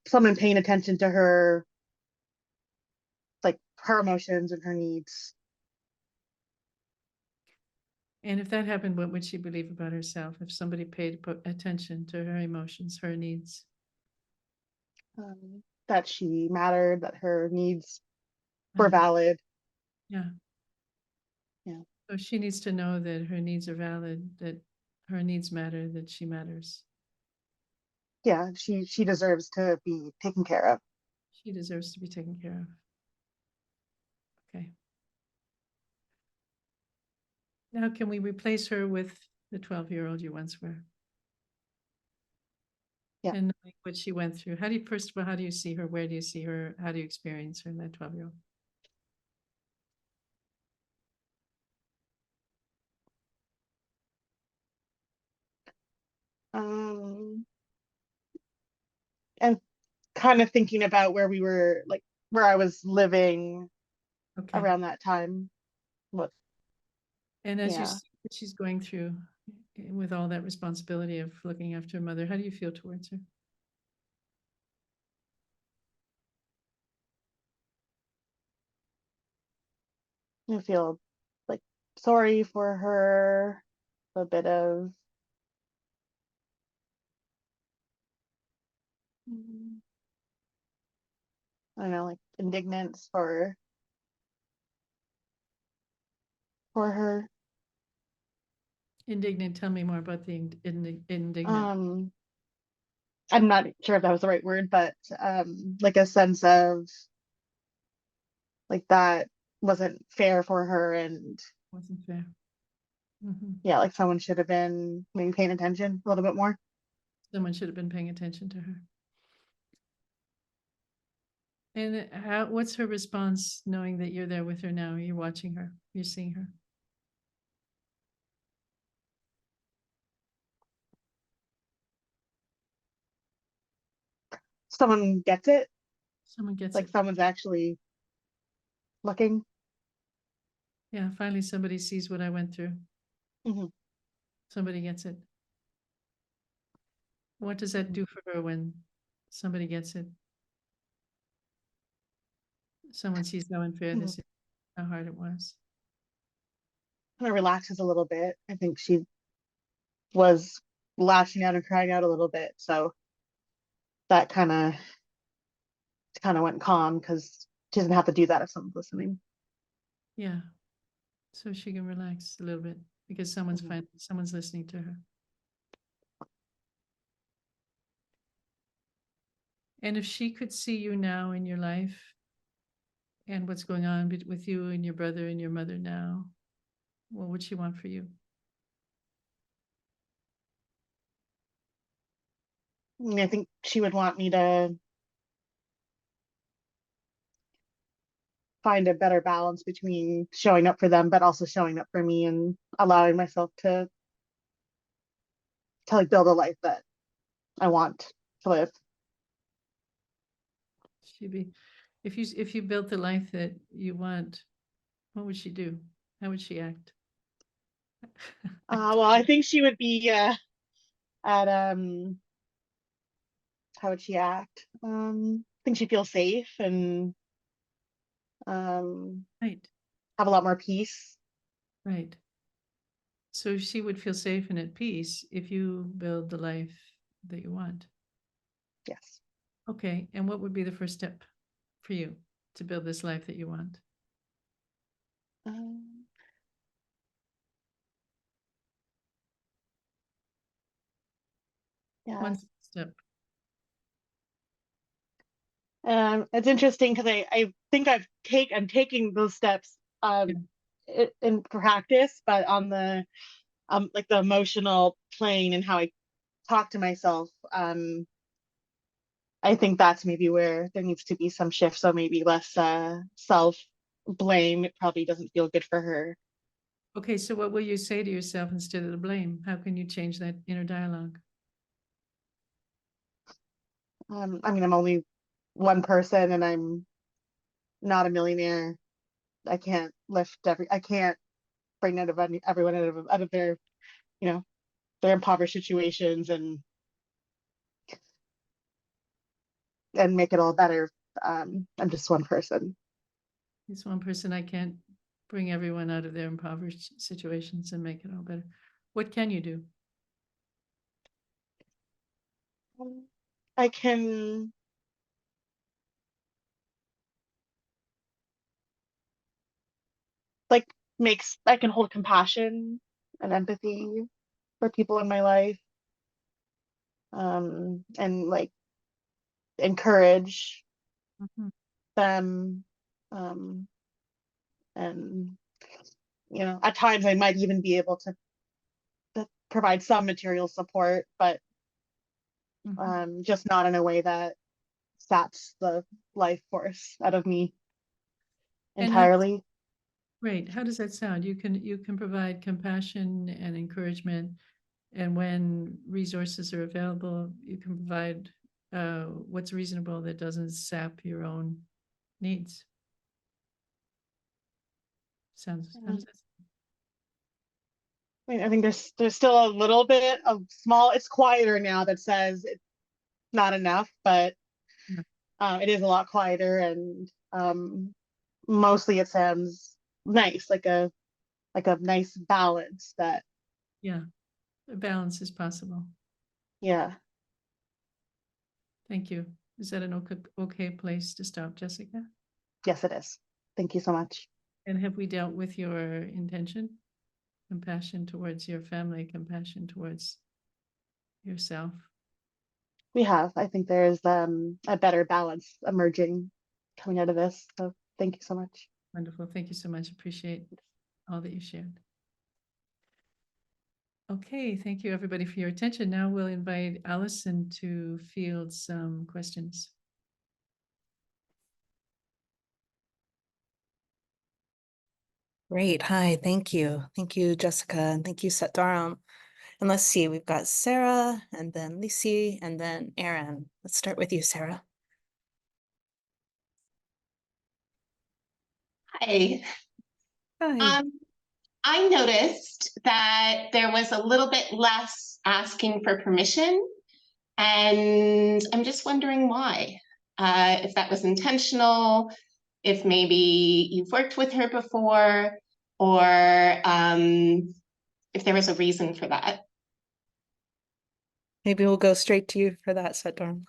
Someone paying attention to her, like her emotions and her needs. And if that happened, what would she believe about herself if somebody paid attention to her emotions, her needs? that she mattered, that her needs were Uh-huh. valid. Yeah. Yeah. So she needs to know that her needs are valid, that her needs matter, that she matters. Yeah, she deserves to be taken care of. She deserves to be taken care of. Okay. Now, can we replace her with the 12-year-old you once were? Yeah. And knowing what she went through. How do you, first of all, how do you see her? Where do you see her? How do you experience her, that 12-year-old? And kind of thinking about where we were, like where I was living Okay. around that time. What? And as you Yeah. see what she's going through with all that responsibility of looking after her mother, how do you feel towards her? I feel like sorry for her, a bit of I don't know, like indignance for her. Indignant, tell me more about the indignant. I'm not sure if that was the right word, but like a sense of like that wasn't fair for her, and Wasn't fair. Mhm. yeah, like someone should have been maybe paying attention a little bit more. Someone should have been paying attention to her. And what's her response knowing that you're there with her now? You're watching her, you're seeing her. Someone gets it, Someone gets like it. someone's actually looking. Yeah, finally somebody sees what I went through. Mhm. Somebody gets it. What does that do for her when somebody gets it? Someone sees how unfair this is, how hard it was. Kind of relaxes a little bit. I think she was lashing out and crying out a little bit, so that kind of went calm because she doesn't have to do that if someone's listening. Yeah. So she can relax a little bit because someone's Mhm. fine, someone's listening to her. And if she could see you now in your life and what's going on with you and your brother and your mother now, what would she want for you? I think she would want me to find a better balance between showing up for them, but also showing up for me and allowing myself to like build a life that I want to live. She'd be, if you built the life that you want, what would she do? How would she act? Well, I think she would be at how would she act? I think she'd feel safe and Right, have a lot more peace. right. So she would feel safe and at peace if you build the life that you want. Yes. Okay, and what would be the first step for you to build this life that you want? Yeah. One step. It's interesting because I think I'm taking those steps in practice, but on the like the emotional plane and how I talk to myself, I think that's maybe where there needs to be some shift. So maybe less self blame. It probably doesn't feel good for her. Okay, so what will you say to yourself instead of the blame? How can you change that inner dialogue? I mean, I'm only one person and I'm not a millionaire. I can't bring everyone out of their, you know, their impoverished situations and make it all better. I'm just one person. It's one person. I can't bring everyone out of their impoverished situations and make it all better. What can you do? I can like I can hold compassion and empathy for people in my life, and like encourage Mhm. them, and at times I might even be able to provide some material support, but just not in a way that saps the life force out of me And entirely. Great. How does that sound? You can provide compassion and encouragement, and when resources are available, you can provide what's reasonable that doesn't sap your own needs. Sounds. How does that sound? I mean, I think there's still a little bit of small. It's quieter now that says it's not enough, but it is a lot quieter, and mostly it sounds nice, like a nice balance that, Yeah, a balance is possible. yeah. Thank you. Is that an okay place to stop, Jessica? Yes, it is. Thank you so much. And have we dealt with your intention? Compassion towards your family, compassion towards yourself. We have. I think there's a better balance emerging coming out of this. So thank you so much. Wonderful. Thank you so much. Appreciate all that you shared. Okay, thank you everybody for your attention. Now we'll invite Allison to field some questions. Great. Hi, thank you. Thank you, Jessica, and thank you, Dharam. And let's see, we've got Sarah, and then Lucy, and then Aaron. Let's start with you, Sarah. Hi. Hi. I noticed that there was a little bit less asking for permission, and I'm just wondering why. If that was intentional, if maybe you've worked with her before, or if there was a reason for that. Maybe we'll go straight to you for that, Dharam.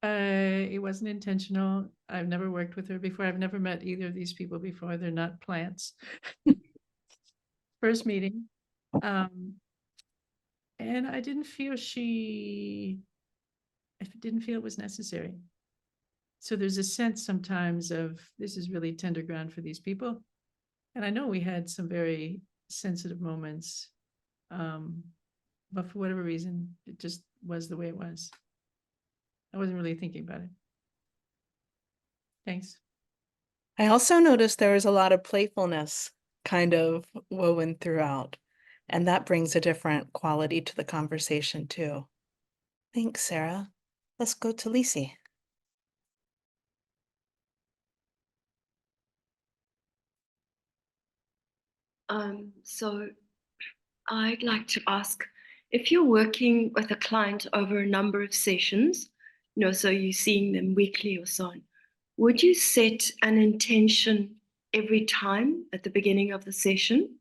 It wasn't intentional. I've never worked with her before. I've never met either of these people before. They're not plants. First meeting. And I didn't feel it was necessary. So there's a sense sometimes of this is really tender ground for these people. And I know we had some very sensitive moments, but for whatever reason, it just was the way it was. I wasn't really thinking about it. Thanks. I also noticed there was a lot of playfulness kind of woven throughout, and that brings a different quality to the conversation too. Thanks, Sarah. Let's go to Lucy. So I'd like to ask, if you're working with a client over a number of sessions, so you're seeing them weekly or so on, would you set an intention every time at the beginning of the session?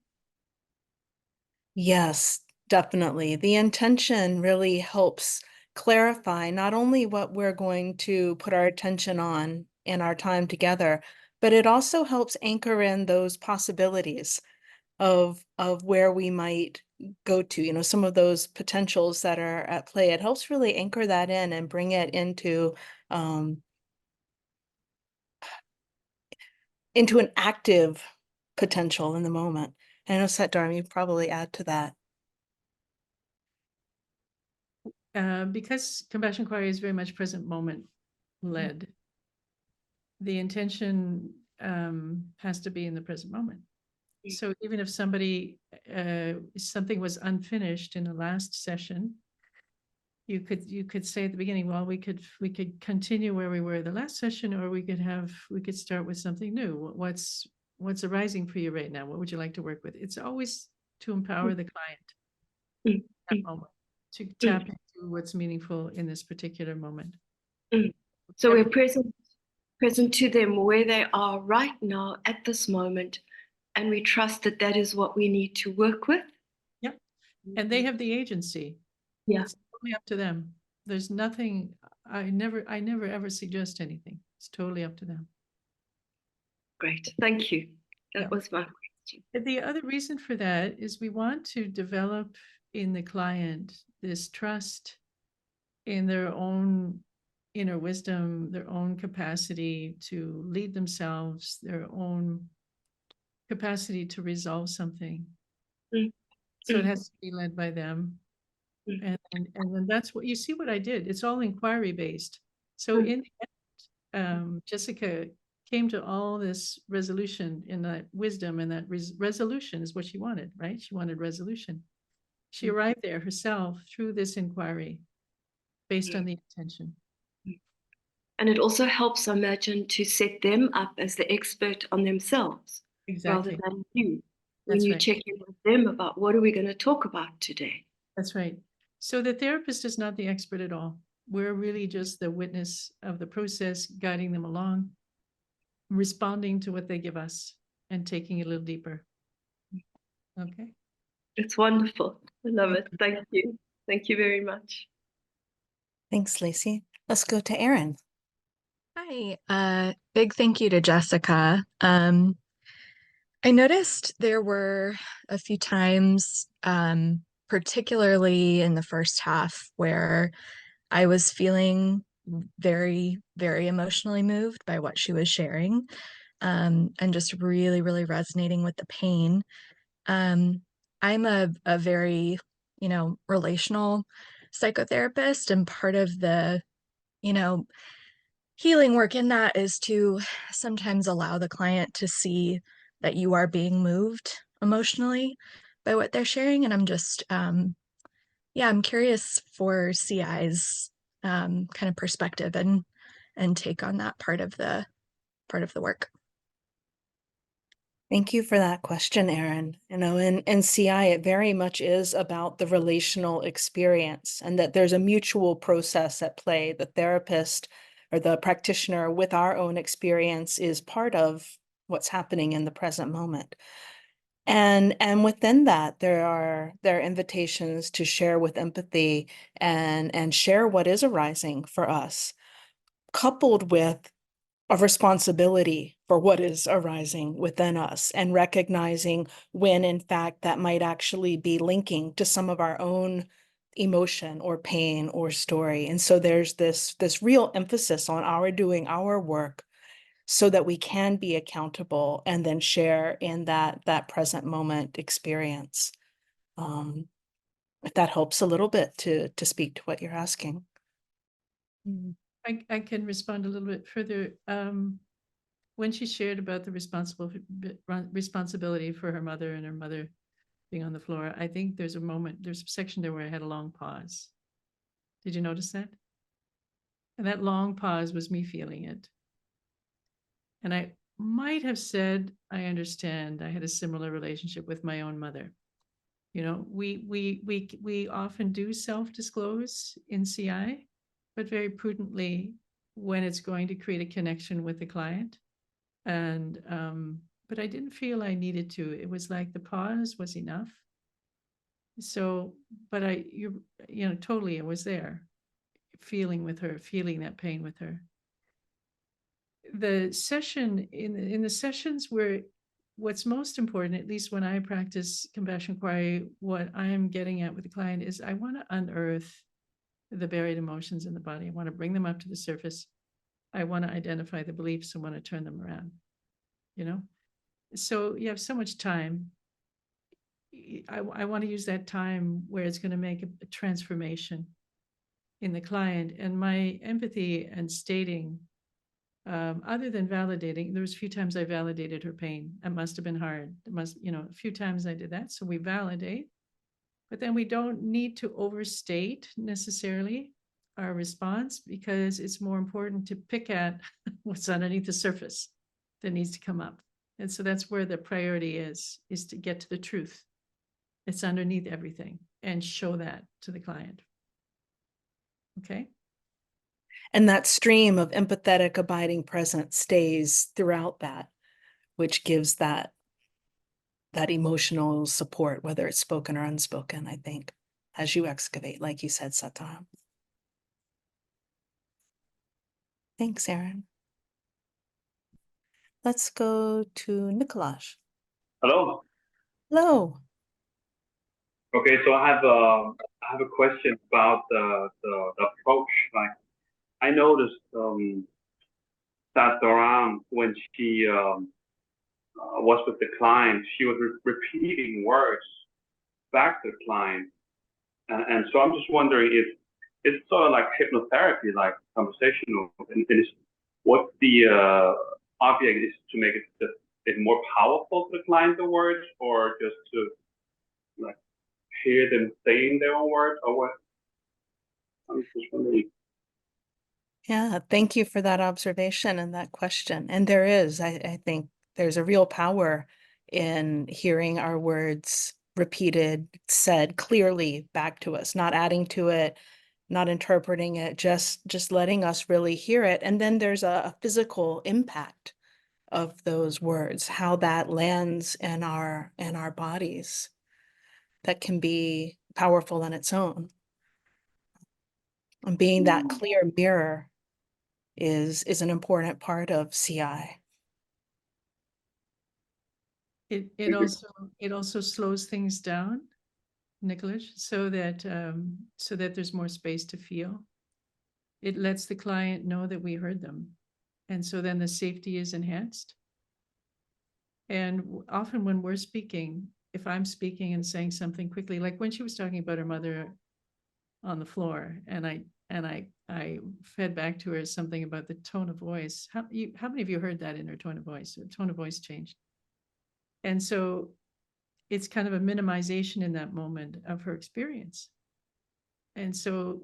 Yes, definitely. The intention really helps clarify not only what we're going to put our attention on in our time together, but it also helps anchor in those possibilities of where we might go to, some of those potentials that are at play. It helps really anchor that in and bring it into an active potential in the moment. And I know, Dharam, you probably add to that. Because compassion inquiry is very much present moment led, the intention has to be in the present moment. So even if something was unfinished in the last session, you could say at the beginning, well, we could continue where we were the last session, or we could start with something new. What's arising for you right now? What would you like to work with? It's always to empower the client at that moment, to tap into what's meaningful in this particular moment. So we're present to them where they are right now at this moment, and we trust that that is what we need to work with. Yep. And they have the agency. Yeah. It's totally up to them. There's nothing, I never ever suggest anything. It's totally up to them. Great. Thank you. That Yeah. was my question. The other reason for that is we want to develop in the client this trust in their own inner wisdom, their own capacity to lead themselves, their own capacity to resolve something. Mm. So it has to be led by them. Mm. And then that's what you see what I did. It's all inquiry based. So Mm. in the end, Jessica came to all this resolution in that wisdom, and that resolution is what she wanted, right? She wanted resolution. She arrived there herself through this inquiry based on the intention. And it also helps, I imagine, to set them up as the expert on themselves rather Exactly. than you. When That's you right. check in with them about what are we going to talk about today? That's right. So the therapist is not the expert at all. We're really just the witness of the process, guiding them along, responding to what they give us, and taking it a little deeper. Okay. It's wonderful. I love Thank it. Thank you. Thank you very much. Thanks, Lacey. Let's go to Erin. Hi, big thank you to Jessica. I noticed there were a few times, particularly in the first half, where I was feeling very, very emotionally moved by what she was sharing, and just really, really resonating with the pain. I'm a very, relational psychotherapist, and part of the, you know, healing work in that is to sometimes allow the client to see that you are being moved emotionally by what they're sharing. And I'm just, I'm curious for CI's kind of perspective and take on that part of the work. Thank you for that question, Erin. In CI, it very much is about the relational experience, and that there's a mutual process at play. The therapist or the practitioner with our own experience is part of what's happening in the present moment. And within that, there are invitations to share with empathy and share what is arising for us, coupled with a responsibility for what is arising within us, and recognizing when in fact that might actually be linking to some of our own emotion or pain or story. And so there's this real emphasis on our doing our work so that we can be accountable and then share in that present moment experience. If that helps a little bit to speak to what you're asking. I can respond a little bit further. When she shared about the responsibility for her mother and her mother being on the floor, I think there's a section there where I had a long pause. Did you notice that? And that long pause was me feeling it. And I might have said, I understand. I had a similar relationship with my own mother. We often do self-disclose in CI, but very prudently when it's going to create a connection with the client. And but I didn't feel I needed to. It was like the pause was enough. So, but totally, I was there, feeling with her, feeling that pain with her. The session in the sessions where what's most important, at least when I practice compassion inquiry, what I am getting at with the client is I want to unearth the buried emotions in the body. I want to bring them up to the surface. I want to identify the beliefs and want to turn them around. So you have so much time. I want to use that time where it's going to make a transformation in the client. And my empathy and stating, other than validating, there was a few times I validated her pain. It must have been hard. A few times I did that. So we validate, but then we don't need to overstate necessarily our response, because it's more important to pick at what's underneath the surface that needs to come up. And so that's where the priority is to get to the truth. It's underneath everything, and show that to the client. Okay. And that stream of empathetic abiding presence stays throughout that, which gives that emotional support, whether it's spoken or unspoken, I think, as you excavate, like you said, Sataram. Thanks, Erin. Let's go to Nikolaj. Hello. Hello. Okay, so I have a question about the approach. Like I noticed that Dharam, when she was with the client, she was repeating words back to the client, and so I'm just wondering if it's sort of like hypnotherapy, like conversational, and is what the object is to make it more powerful to the client, the words, or just to like hear them saying their own words, or what? I'm just wondering. Yeah, thank you for that observation and that question. And there is, I think there's a real power in hearing our words repeated, said clearly back to us, not adding to it, not interpreting it, just letting us really hear it. And then there's a physical impact of those words, how that lands in our bodies, that can be powerful on its own. And being that clear mirror is an important part of CI. It also slows things down, Nicholas, so that there's more space to feel. It lets the client know that we heard them, and so then the safety is enhanced. And often when we're speaking, if I'm speaking and saying something quickly, like when she was talking about her mother on the floor, and I fed back to her something about the tone of voice. How many of you heard that in her tone of voice? Her tone of voice changed. And so it's kind of a minimization in that moment of her experience. And so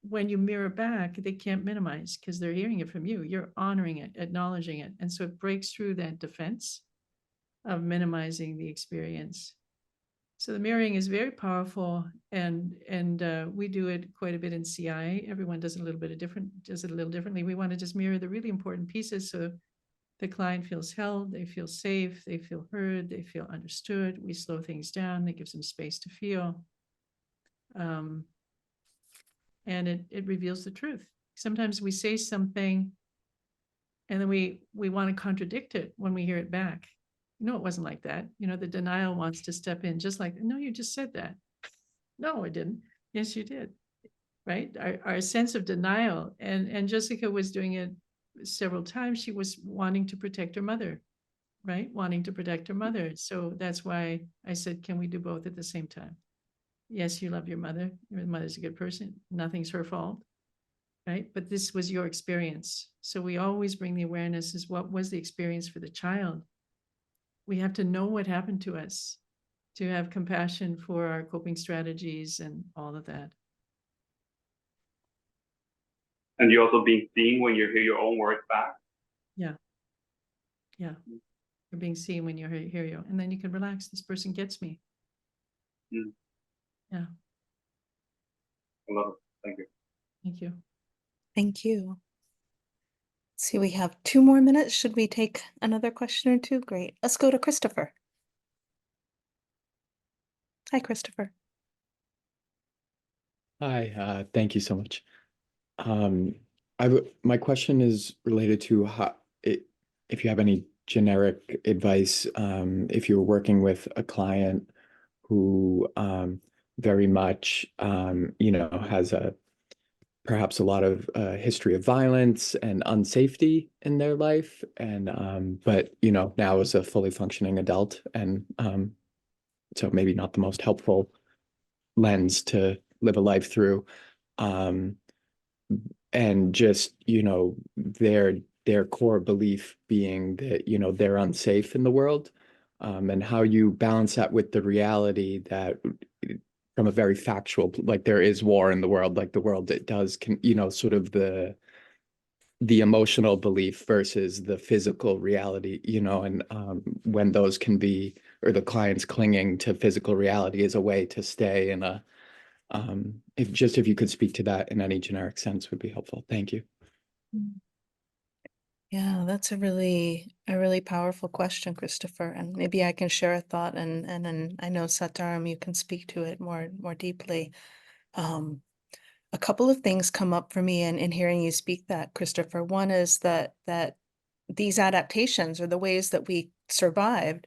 when you mirror back, they can't minimize because they're hearing it from you. You're honoring it, acknowledging it. And so it breaks through that defense of minimizing the experience. So the mirroring is very powerful, and we do it quite a bit in CI. Everyone does it a little differently. We want to just mirror the really important pieces so the client feels held, they feel safe, they feel heard, they feel understood. We slow things down, they give some space to feel. And it reveals the truth. Sometimes we say something and then we want to contradict it when we hear it back. No, it wasn't like that. The denial wants to step in, just like, no, you just said that. No, I didn't. Yes, you did. Right? Our sense of denial. And Jessica was doing it several times. She was wanting to protect her mother, right? Wanting to protect her mother. So that's why I said, can we do both at the same time? Yes, you love your mother. Your mother's a good person. Nothing's her fault. Right? But this was your experience. So we always bring the awareness as what was the experience for the child. We have to know what happened to us to have compassion for our coping strategies and all of that. And you also being seen when you hear your own words back. Yeah. Yeah. You're being seen when you hear you. And then you can relax. This person gets me. Mm. Yeah. I love it. Thank you. Thank you. Thank you. See, we have 2 more minutes. Should we take another question or two? Great. Let's go to Christopher. Hi, Christopher. Hi, thank you so much. My question is related to if you have any generic advice, if you're working with a client who very much, has perhaps a lot of history of violence and unsafety in their life, and but now is a fully functioning adult, and so maybe not the most helpful lens to live a life through, and just their core belief being that they're unsafe in the world, and how you balance that with the reality that from a very factual, like there is war in the world, like the world it does sort of the emotional belief versus the physical reality, and when those can be, or the client's clinging to physical reality as a way to stay in a, if you could speak to that in any generic sense would be helpful. Thank you. Yeah, that's a really powerful question, Christopher. And maybe I can share a thought, and then I know Dharam, you can speak to it more deeply. A couple of things come up for me in hearing you speak that, Christopher. One is that these adaptations, or the ways that we survived,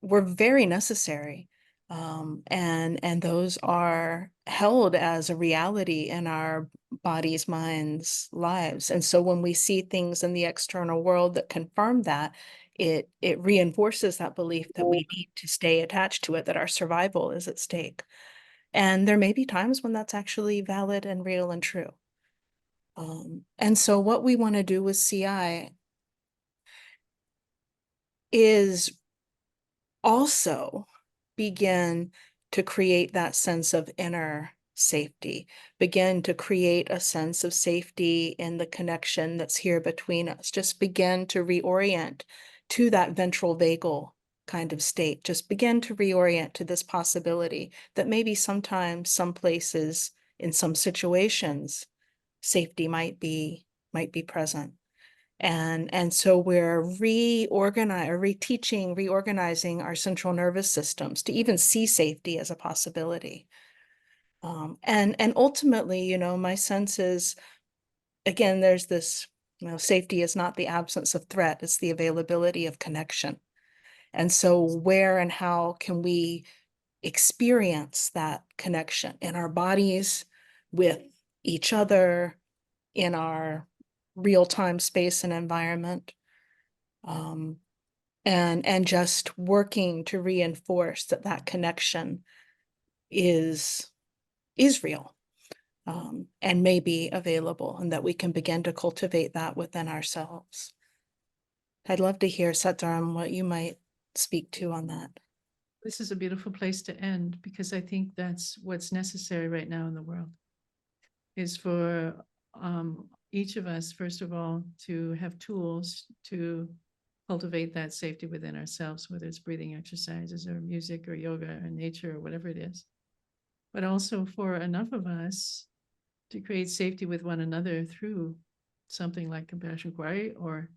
were very necessary. And those are held as a reality in our bodies, minds, lives. And so when we see things in the external world that confirm that, it reinforces that belief that we need to stay attached to it, that our survival is at stake. And there may be times when that's actually valid and real and true. And so what we want to do with CI is also begin to create that sense of inner safety, begin to create a sense of safety in the connection that's here between us. Just begin to reorient to that ventral vagal kind of state. Just begin to reorient to this possibility that maybe sometimes, some places, in some situations, safety might be present. And so we're reorganizing our central nervous systems to even see safety as a possibility. And ultimately, you know, my sense is, again, there's this, you know, safety is not the absence of threat, it's the availability of connection. And so where and how can we experience that connection in our bodies, with each other, in our real-time space and environment, and just working to reinforce that that connection is real, and may be available, and that we can begin to cultivate that within ourselves. I'd love to hear, Dharam, what you might speak to on that. This is a beautiful place to end, because I think that's what's necessary right now in the world, is for each of us, first of all, to have tools to cultivate that safety within ourselves, whether it's breathing exercises or music or yoga or nature or whatever it is. But also for enough of us to create safety with one another through something like compassion inquiry, or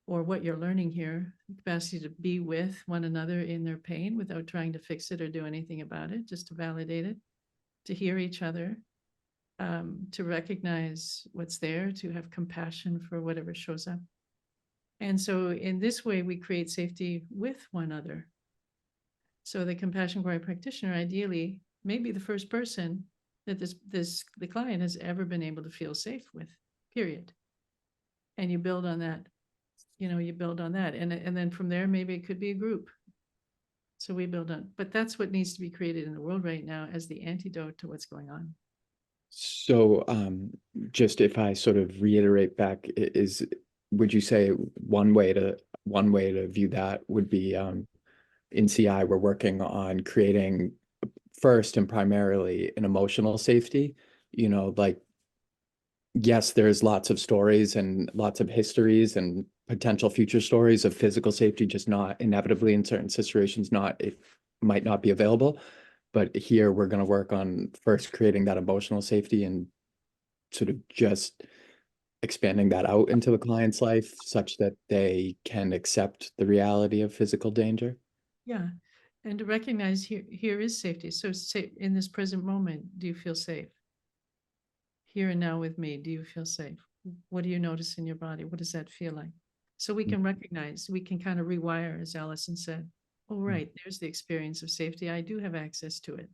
what you're learning here, the capacity to be with one another in their pain without trying to fix it or do anything about it, just to validate it, to hear each other, to recognize what's there, to have compassion for whatever shows up. And so in this way, we create safety with one another. So the compassion inquiry practitioner ideally may be the first person that the client has ever been able to feel safe with, period. And you build on that, you know, you build on that. And then from there, maybe it could be a group. So we build on, but that's what needs to be created in the world right now as the antidote to what's going on. So just if I sort of reiterate back, would you say one way to view that would be in CI, we're working on creating first and primarily an emotional safety, you know, like, yes, there's lots of stories and lots of histories and potential future stories of physical safety, just not inevitably in certain situations, it might not be available. But here we're going to work on first creating that emotional safety and sort of just expanding that out into the client's life such that they can accept the reality of physical danger. Yeah. And to recognize here is safety. So say in this present moment, do you feel safe? Here and now with me, do you feel safe? What do you notice in your body? What does that feel like? So we can recognize, we can kind of rewire, as Allison said. Oh, right, there's the experience of safety. I do have access to it.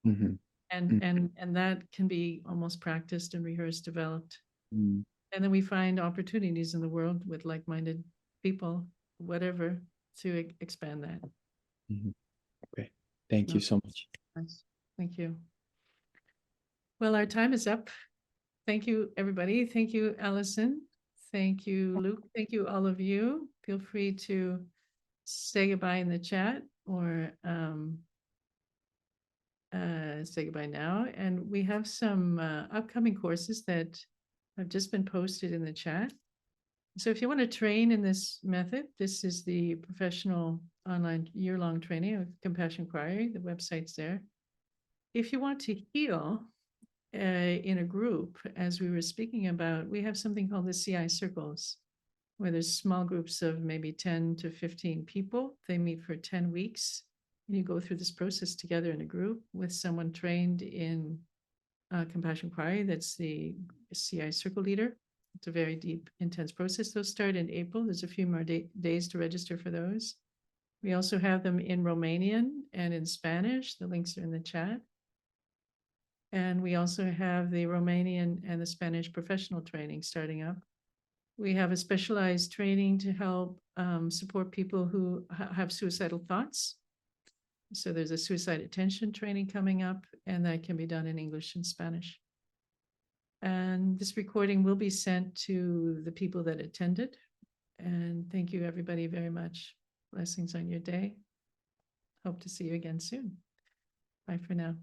Mm-hmm. And that can be almost practiced and rehearsed, developed. And then we find opportunities in the world with like-minded people, whatever, to expand that. Okay. Thank you so much. Nice. Thank you. Well, our time is up. Thank you, everybody. Thank you, Allison. Thank you, Luke. Thank you, all of you. Feel free to say goodbye in the chat or say goodbye now. And we have some upcoming courses that have just been posted in the chat. So if you want to train in this method, this is the professional online year-long training of compassion inquiry. The website's there. If you want to heal in a group, as we were speaking about, we have something called the CI Circles, where there's small groups of maybe 10 to 15 people. They meet for 10 weeks. And you go through this process together in a group with someone trained in compassion inquiry. That's the CI Circle leader. It's a very deep, intense process. Those start in April. There's a few more days to register for those. We also have them in Romanian and in Spanish. The links are in the chat. And we also have the Romanian and the Spanish professional training starting up. We have a specialized training to help support people who have suicidal thoughts. So there's a suicide attention training coming up, and that can be done in English and Spanish. And this recording will be sent to the people that attended. And thank you, everybody, very much. Blessings on your day. Hope to see you again soon. Bye for now.